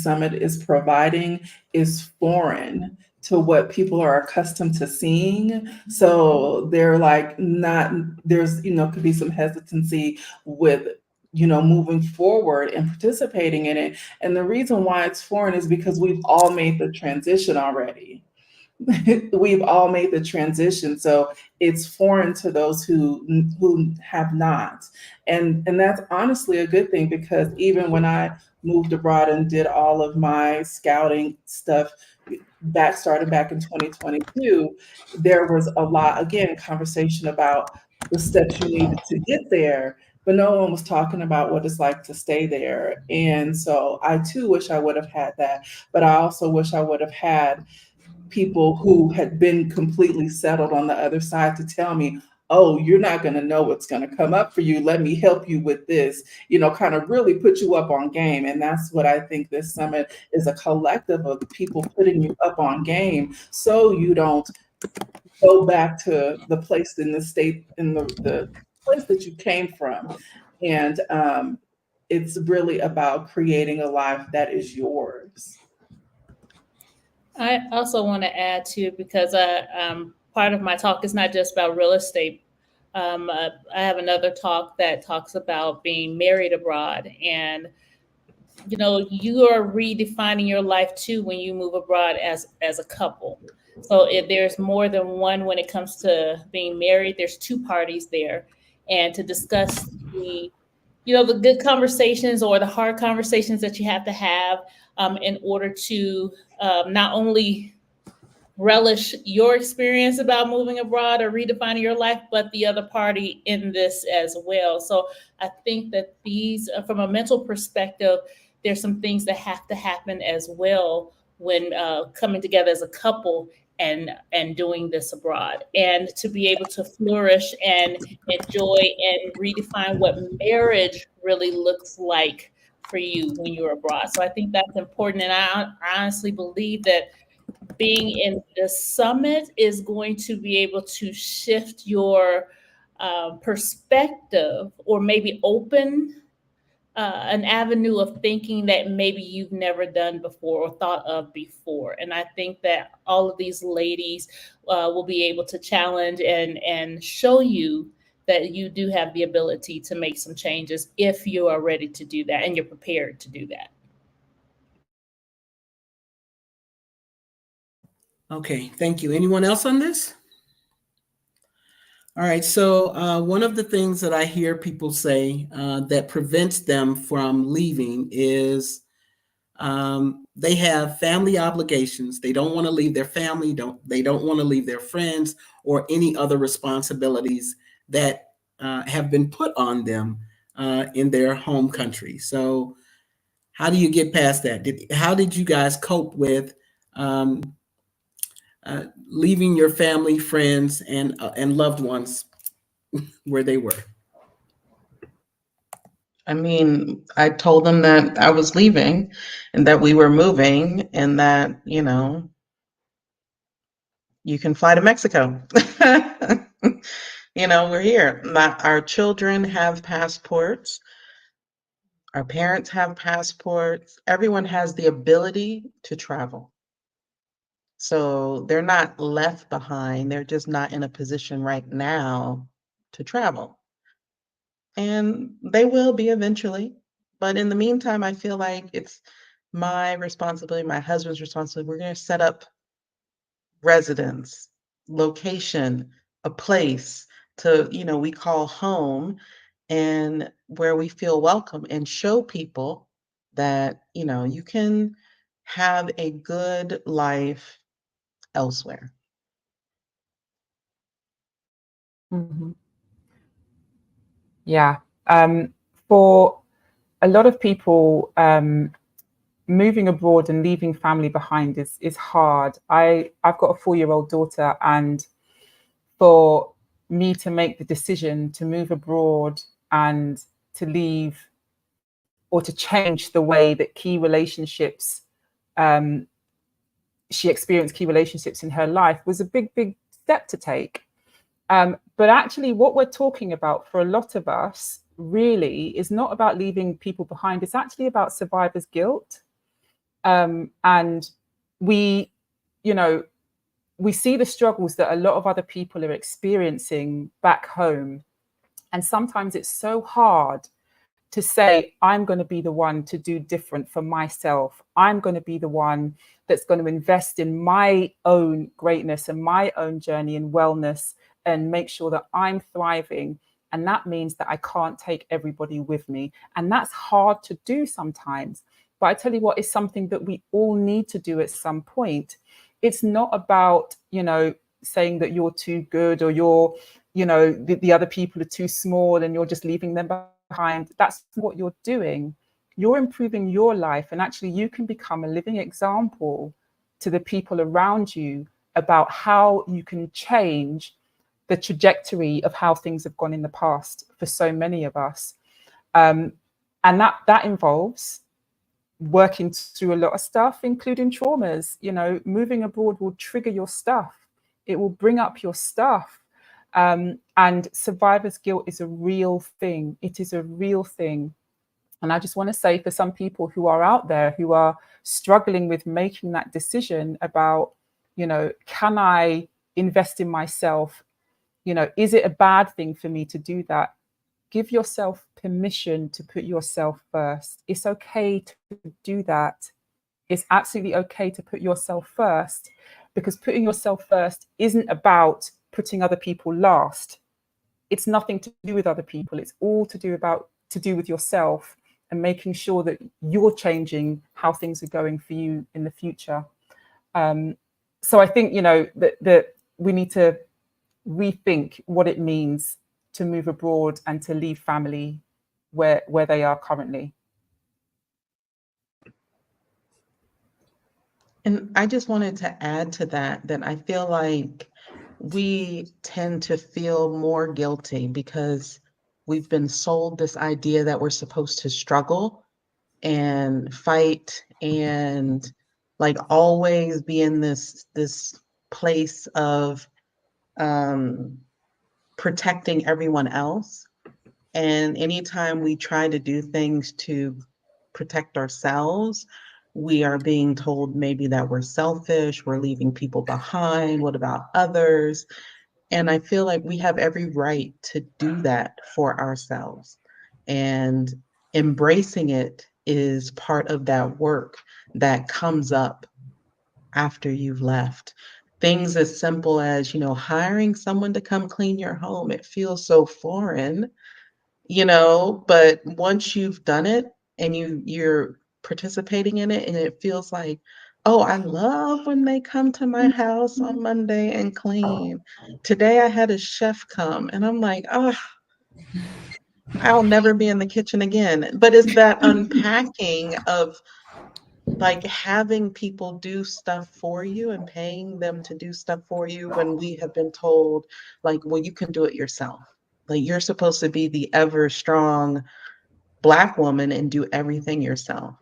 [SPEAKER 5] summit is providing is foreign to what people are accustomed to seeing. So they're like not, there's, you know, could be some hesitancy with, you know, moving forward and participating in it. And the reason why it's foreign is because we've all made the transition already. We've all made the transition, so it's foreign to those who have not, and that's honestly a good thing, because even when I moved abroad and did all of my scouting stuff starting back in 2022, there was a lot, again, conversation about the steps you needed to get there, but no one was talking about what it's like to stay there. And so I too wish I would have had that, but I also wish I would have had people who had been completely settled on the other side to tell me, oh, you're not going to know what's going to come up for you. Let me help you with this, you know, kind of really put you up on game. And that's what I think this summit is, a collective of people putting you up on game so you don't go back to the place in the state, in the place that you came from. And it's really about creating a life that is yours.
[SPEAKER 6] I also want to add to, because part of my talk is not just about real estate. I have another talk that talks about being married abroad, and you know, you are redefining your life too when you move abroad as a couple. So if there's more than one when it comes to being married, there's two parties there, and to discuss the, you know, the good conversations or the hard conversations that you have to have in order to not only relish your experience about moving abroad or redefining your life, but the other party in this as well. So I think that these, from a mental perspective, there's some things that have to happen as well when coming together as a couple and doing this abroad, and to be able to flourish and enjoy and redefine what marriage really looks like for you when you're abroad. So I think that's important. And I honestly believe that being in the summit is going to be able to shift your perspective, or maybe open an avenue of thinking that maybe you've never done before or thought of before. And I think that all of these ladies will be able to challenge and show you that you do have the ability to make some changes if you are ready to do that and you're prepared to do that.
[SPEAKER 2] Okay, thank you. Anyone else on this? All right, so one of the things that I hear people say that prevents them from leaving is they have family obligations. They don't want to leave their family. They don't want to leave their friends or any other responsibilities that have been put on them in their home country. So, how do you get past that? How did you guys cope with leaving your family, friends, and loved ones where they were?
[SPEAKER 4] I mean, I told them that I was leaving and that we were moving and that, you know, you can fly to Mexico. You know, we're here. Our children have passports. Our parents have passports. Everyone has the ability to travel. So they're not left behind. They're just not in a position right now to travel. And they will be eventually. But in the meantime, I feel like it's my responsibility, my husband's responsibility. We're going to set up residence, location, a place to, you know, we call home, and where we feel welcome, and show people that, you know, you can have a good life elsewhere.
[SPEAKER 7] Mhm. Yeah. For a lot of people, moving abroad and leaving family behind is hard. I've got a 4-year-old daughter, and for me to make the decision to move abroad and to leave or to change the way that key relationships, she experienced key relationships in her life, was a big step to take. But actually, what we're talking about for a lot of us really is not about leaving people behind. It's actually about survivor's guilt. And we, you know, we see the struggles that a lot of other people are experiencing back home. And sometimes it's so hard to say, I'm going to be the one to do different for myself. I'm going to be the one that's going to invest in my own greatness and my own journey and wellness and make sure that I'm thriving. And that means that I can't take everybody with me. And that's hard to do sometimes. But I tell you what, it's something that we all need to do at some point. It's not about, you know, saying that you're too good or you're, you know, the other people are too small and you're just leaving them behind. That's what you're doing. You're improving your life, and actually you can become a living example to the people around you about how you can change the trajectory of how things have gone in the past for so many of us. And that involves working through a lot of stuff, including traumas. You know, moving abroad will trigger your stuff. It will bring up your stuff. And survivor's guilt is a real thing. It is a real thing. And I just want to say, for some people who are out there who are struggling with making that decision about, you know, can I invest in myself? You know, is it a bad thing for me to do that? Give yourself permission to put yourself first. It's okay to do that. It's absolutely okay to put yourself first, because putting yourself first isn't about putting other people last. It's nothing to do with other people. It's all to do with yourself and making sure that you're changing how things are going for you in the future. So I think, you know, that we need to rethink what it means to move abroad and to leave family where they are currently.
[SPEAKER 4] And I just wanted to add to that I feel like we tend to feel more guilty because we've been sold this idea that we're supposed to struggle and fight and like always be in this place of protecting everyone else. And anytime we try to do things to protect ourselves, we are being told maybe that we're selfish, we're leaving people behind, what about others? And I feel like we have every right to do that for ourselves. And embracing it is part of that work that comes up after you've left. Things as simple as, hiring someone to come clean your home. It feels so foreign, but once you've done it and you're participating in it and it feels like, oh, I love when they come to my house on Monday and clean. Today I had a chef come and I'm like, oh, I'll never be in the kitchen again. But it's that unpacking of like having people do stuff for you and paying them to do stuff for you when we have been told, like, well, you can do it yourself. Like, you're supposed to be the ever strong Black woman and do everything yourself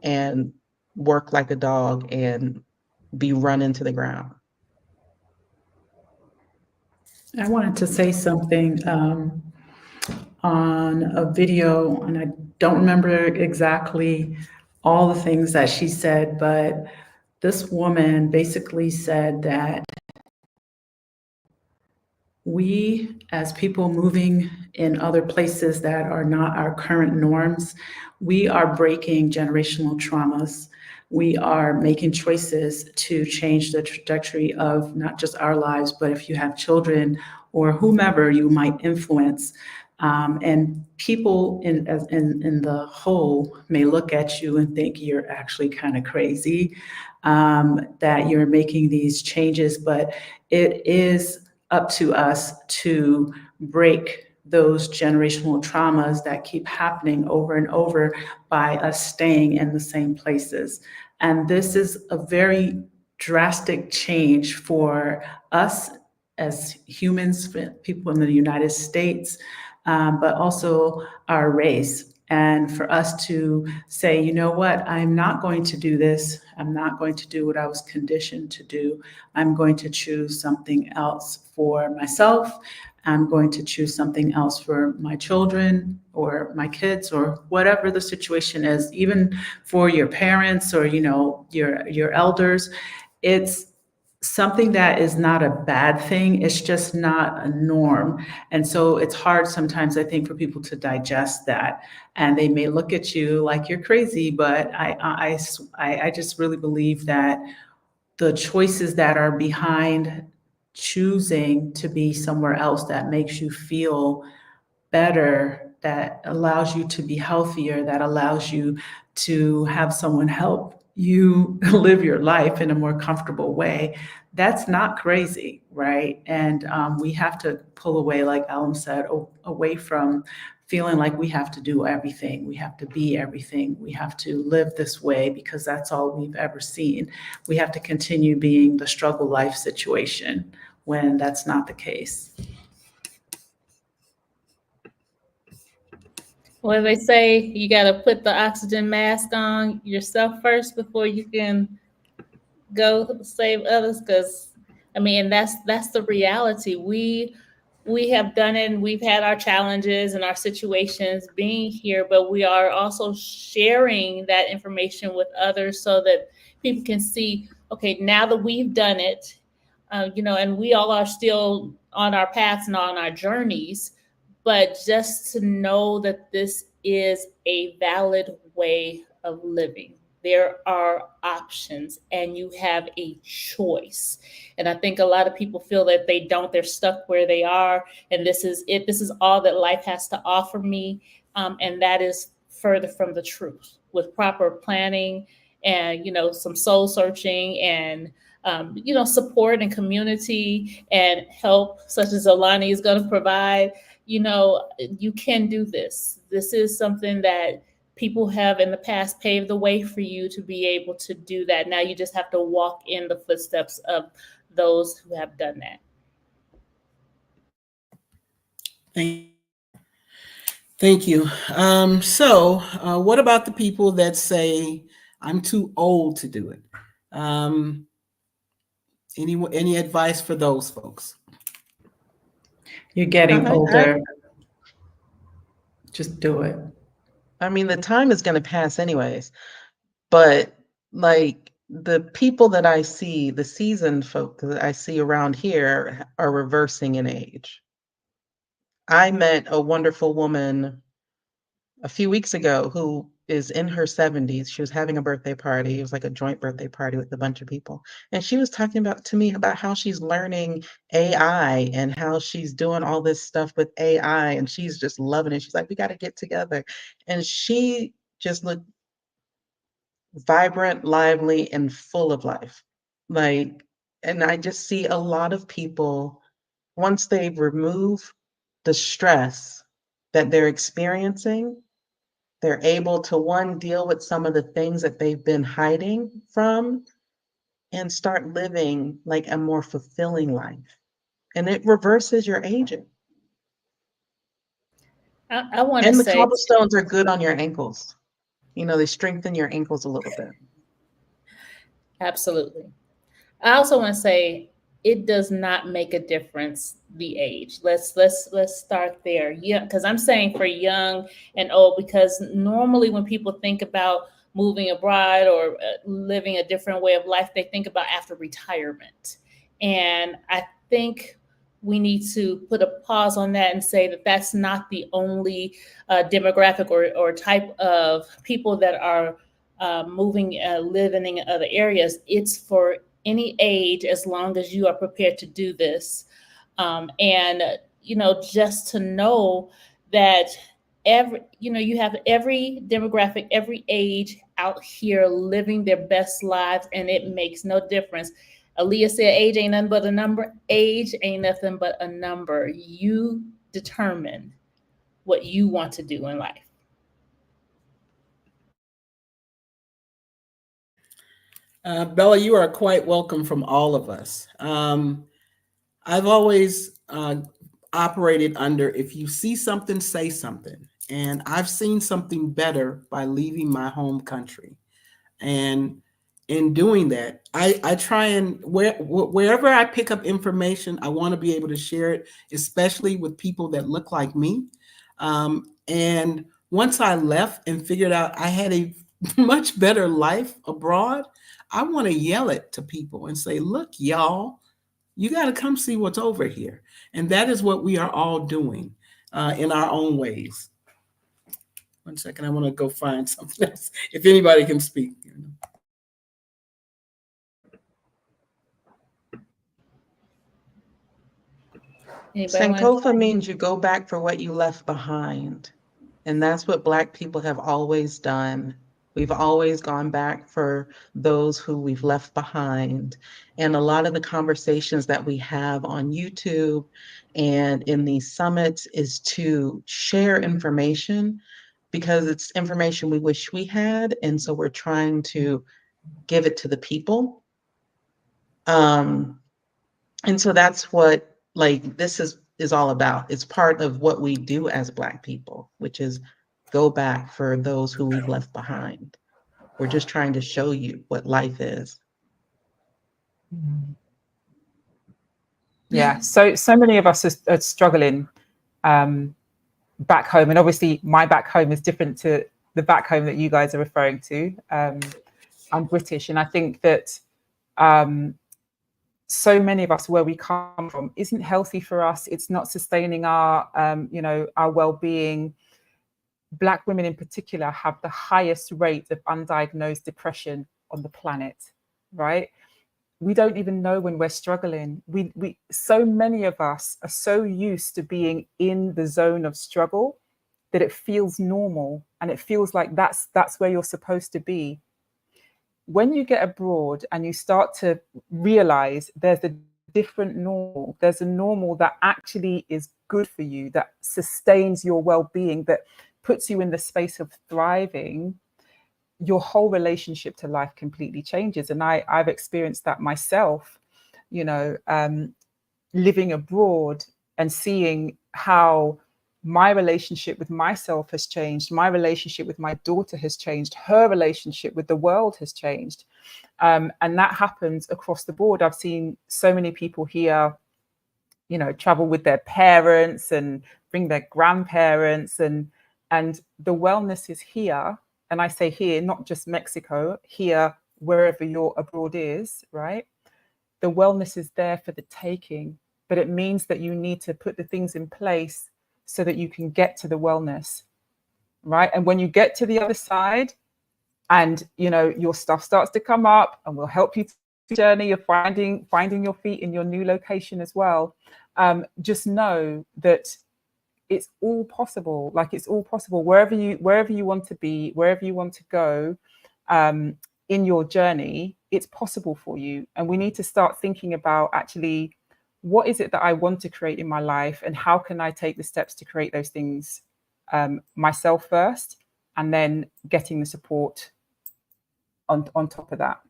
[SPEAKER 4] and work like a dog and be run into the ground.
[SPEAKER 3] I wanted to say something on a video, and I don't remember exactly all the things that she said, but this woman basically said that we, as people moving in other places that are not our current norms, we are breaking generational traumas. We are making choices to change the trajectory of not just our lives, but if you have children or whomever you might influence. And people in the whole may look at you and think you're actually kind of crazy, that you're making these changes, but it is up to us to break those generational traumas that keep happening over and over by us staying in the same places. And this is a very drastic change for us as humans, people in the United States, but also our race. And for us to say, you know what, I'm not going to do this. I'm not going to do what I was conditioned to do. I'm going to choose something else for myself. I'm going to choose something else for my children or my kids or whatever the situation is, even for your parents or, your elders. It's something that is not a bad thing. It's just not a norm. And so it's hard sometimes, I think, for people to digest that. And they may look at you like you're crazy, but I just really believe that the choices that are behind choosing to be somewhere else that makes you feel better, that allows you to be healthier, that allows you to have someone help you live your life in a more comfortable way, that's not crazy, right? And we have to pull away, like Alam said, away from feeling like we have to do everything, we have to be everything, we have to live this way because that's all we've ever seen. We have to continue being the struggle life situation when that's not the case.
[SPEAKER 6] Well, they say you got to put the oxygen mask on yourself first before you can go save others. Because, that's the reality. We have done it and we've had our challenges and our situations being here, but we are also sharing that information with others so that people can see, okay, now that we've done it, and we all are still on our paths and on our journeys, but just to know that this is a valid way of living. There are options and you have a choice. And I think a lot of people feel that they don't, they're stuck where they are. And this is it. This is all that life has to offer me. And that is further from the truth. With proper planning and, some soul searching and, support and community and help such as Alani is going to provide, you can do this. This is something that people have in the past paved the way for you to be able to do that. Now you just have to walk in the footsteps of those who have done that.
[SPEAKER 2] Thank you. So what about the people that say, I'm too old to do it? Any advice for those folks?
[SPEAKER 3] You're getting older. Just do it.
[SPEAKER 4] The time is going to pass anyways, but like the people that I see, the seasoned folk that I see around here are reversing in age. I met a wonderful woman a few weeks ago who is in her 70s. She was having a birthday party. It was like a joint birthday party with a bunch of people. And she was talking about to me about how she's learning AI and how she's doing all this stuff with AI, and she's just loving it. She's like, we got to get together. And she just looked vibrant, lively, and full of life. Like, and I just see a lot of people, once they remove the stress that they're experiencing, they're able to, one, deal with some of the things that they've been hiding from and start living like a more fulfilling life. And it reverses your aging.
[SPEAKER 6] I want to
[SPEAKER 4] And the
[SPEAKER 6] say,
[SPEAKER 4] cobblestones are good on your ankles. You know, they strengthen your ankles a little bit.
[SPEAKER 6] absolutely. I also want to say it does not make a difference the age. Let's start there. Yeah, because I'm saying for young and old, because normally when people think about moving abroad or living a different way of life, they think about after retirement. And I think we need to put a pause on that and say that that's not the only demographic or type of people that are moving, living in other areas. It's for any age, as long as you are prepared to do this. And, just to know that you have every demographic, every age out here living their best lives, and it makes no difference. Aaliyah said, age ain't nothing but a number. Age ain't nothing but a number. You determine what you want to do in life.
[SPEAKER 2] Bella, you are quite welcome from all of us. I've always operated under, if you see something, say something. And I've seen something better by leaving my home country. And in doing that, I try and wherever I pick up information, I want to be able to share it, especially with people that look like me. And once I left and figured out I had a much better life abroad, I want to yell it to people and say, look, y'all, you got to come see what's over here. And that is what we are all doing in our own ways. 1 second, I want to go find something else. If anybody can speak.
[SPEAKER 4] Sankofa means you go back for what you left behind. And that's what Black people have always done. We've always gone back for those who we've left behind. And a lot of the conversations that we have on YouTube and in these summits is to share information, because it's information we wish we had. And so we're trying to give it to the people. And so that's what this is all about. It's part of what we do as Black people, which is go back for those who we've left behind. We're just trying to show you what life is.
[SPEAKER 7] Yeah, so many of us are struggling back home, and obviously my back home is different to the back home that you guys are referring to. I'm British, and I think that so many of us, where we come from, isn't healthy for us. It's not sustaining our our well-being. Black women in particular have the highest rate of undiagnosed depression on the planet, right? We don't even know when we're struggling. We so many of us are so used to being in the zone of struggle that it feels normal, and it feels like that's where you're supposed to be. When you get abroad and you start to realize there's a different normal, there's a normal that actually is good for you, that sustains your well-being, that puts you in the space of thriving, your whole relationship to life completely changes. And I've experienced that myself, living abroad and seeing how my relationship with myself has changed, my relationship with my daughter has changed, her relationship with the world has changed. And that happens across the board. I've seen so many people here, travel with their parents and bring their grandparents, and the wellness is here. And I say here, not just Mexico, here wherever your abroad is, right? The wellness is there for the taking, but it means that you need to put the things in place so that you can get to the wellness, right? And when you get to the other side and, you know, your stuff starts to come up, and we'll help you to journey, you're finding your feet in your new location as well. Just know that it's all possible. Like, it's all possible wherever you want to be, wherever you want to go, in your journey, it's possible for you. And we need to start thinking about, actually, what is it that I want to create in my life, and how can I take the steps to create those things myself first, and then getting the support on top of that.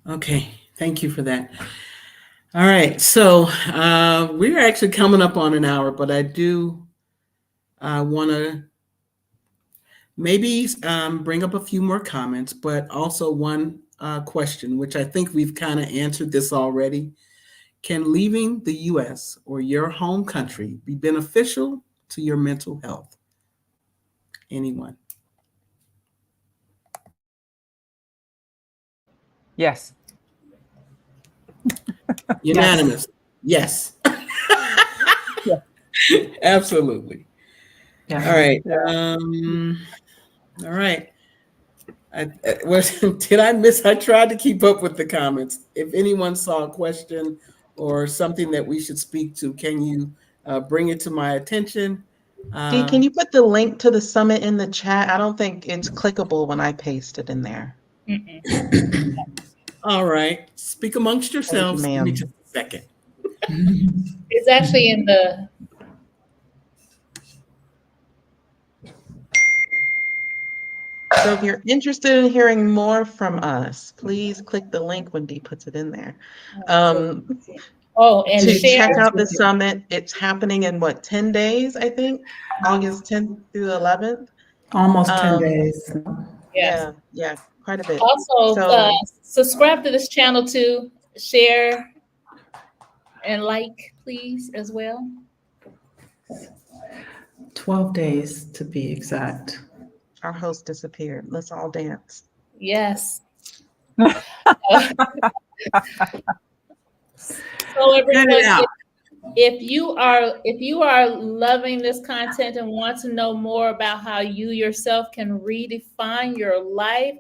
[SPEAKER 2] Okay, thank you for that. All right, so we're actually coming up on an hour, but I do want to maybe bring up a few more comments, but also one question, which I think we've kind of answered this already. Can leaving the US or your home country be beneficial to your mental health? Anyone?
[SPEAKER 7] Yes.
[SPEAKER 2] Unanimous. Yes.
[SPEAKER 7] Yeah.
[SPEAKER 2] Absolutely.
[SPEAKER 3] Yeah.
[SPEAKER 2] All right.
[SPEAKER 7] Yeah.
[SPEAKER 2] All right. Did I miss? I tried to keep up with the comments. If anyone saw a question or something that we should speak to, can you bring it to my attention?
[SPEAKER 4] Dee, can you put the link to the summit in the chat? I don't think it's clickable when I paste it in there.
[SPEAKER 2] All right. Speak amongst yourselves.
[SPEAKER 4] Thank you,
[SPEAKER 2] Give me
[SPEAKER 4] ma'am.
[SPEAKER 2] just a second.
[SPEAKER 6] It's actually in the.
[SPEAKER 4] So if you're interested in hearing more from us, please click the link when Dee puts it in there.
[SPEAKER 6] And
[SPEAKER 4] To
[SPEAKER 6] share.
[SPEAKER 4] check out the summit, it's happening in 10 days, I think? August 10th through the 11th?
[SPEAKER 3] Almost 10 days.
[SPEAKER 6] Yes.
[SPEAKER 4] Yeah, quite a bit.
[SPEAKER 6] Also,
[SPEAKER 4] So-
[SPEAKER 6] subscribe to this channel too. Share and like, please, as well.
[SPEAKER 3] 12 days to be exact.
[SPEAKER 4] Our host disappeared. Let's all dance.
[SPEAKER 6] Yes. So everyone,
[SPEAKER 2] Get it out.
[SPEAKER 6] if you are loving this content and want to know more about how you yourself can redefine your life,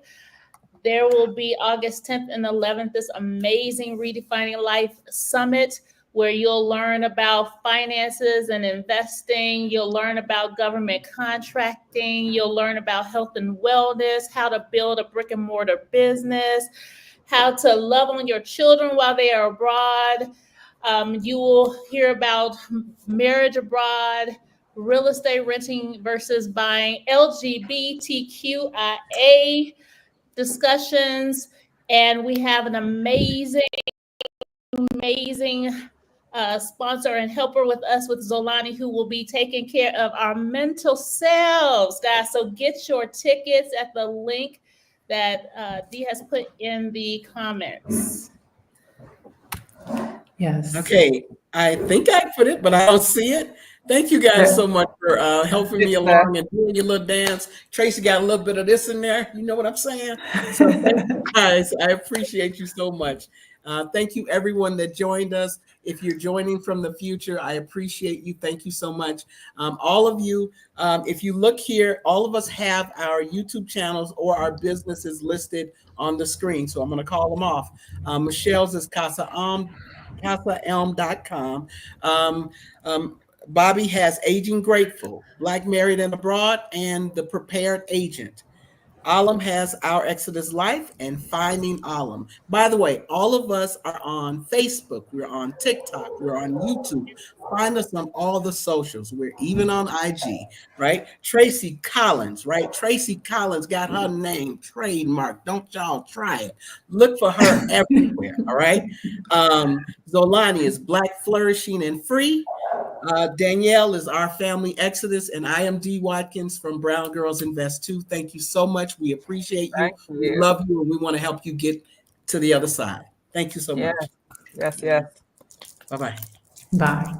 [SPEAKER 6] there will be August 10th and 11th, this amazing Redefining Life Summit, where you'll learn about finances and investing. You'll learn about government contracting. You'll learn about health and wellness, how to build a brick and mortar business, how to love on your children while they are abroad. You will hear about marriage abroad, real estate renting versus buying, LGBTQIA discussions, and we have an amazing sponsor and helper with us, with Zolani, who will be taking care of our mental selves, guys. So get your tickets at the link that Dee has put in the comments.
[SPEAKER 3] Yes.
[SPEAKER 2] Okay. I think I put it, but I don't see it. Thank you guys so much for helping me along and doing your little dance. Tracy got a little bit of this in there. You know what I'm saying? So thank you guys. I appreciate you so much. Thank you, everyone that joined us. If you're joining from the future, I appreciate you. Thank you so much. All of you, if you look here, all of us have our YouTube channels or our businesses listed on the screen. So I'm going to call them off. Michelle's is CasaElm.com. Bobby has Aging Grateful, Black Married and Abroad, and The Prepared Agent. Alam has Our Exodus Life and Finding Alam. By the way, all of us are on Facebook. We're on TikTok. We're on YouTube. Find us on all the socials. We're even on IG, right? Tracy Collins, right? Tracy Collins got her name trademarked. Don't y'all try it. Look for her everywhere, all right? Zolani is Black, Flourishing, and Free. Danielle is Our Family Exodus, and I am Dee Watkins from Brown Girls Invest Too. Thank you so much. We appreciate you. We love you, and we want to help you get to the other side. Thank you so much.
[SPEAKER 7] Yes.
[SPEAKER 2] Bye-bye.
[SPEAKER 3] Bye.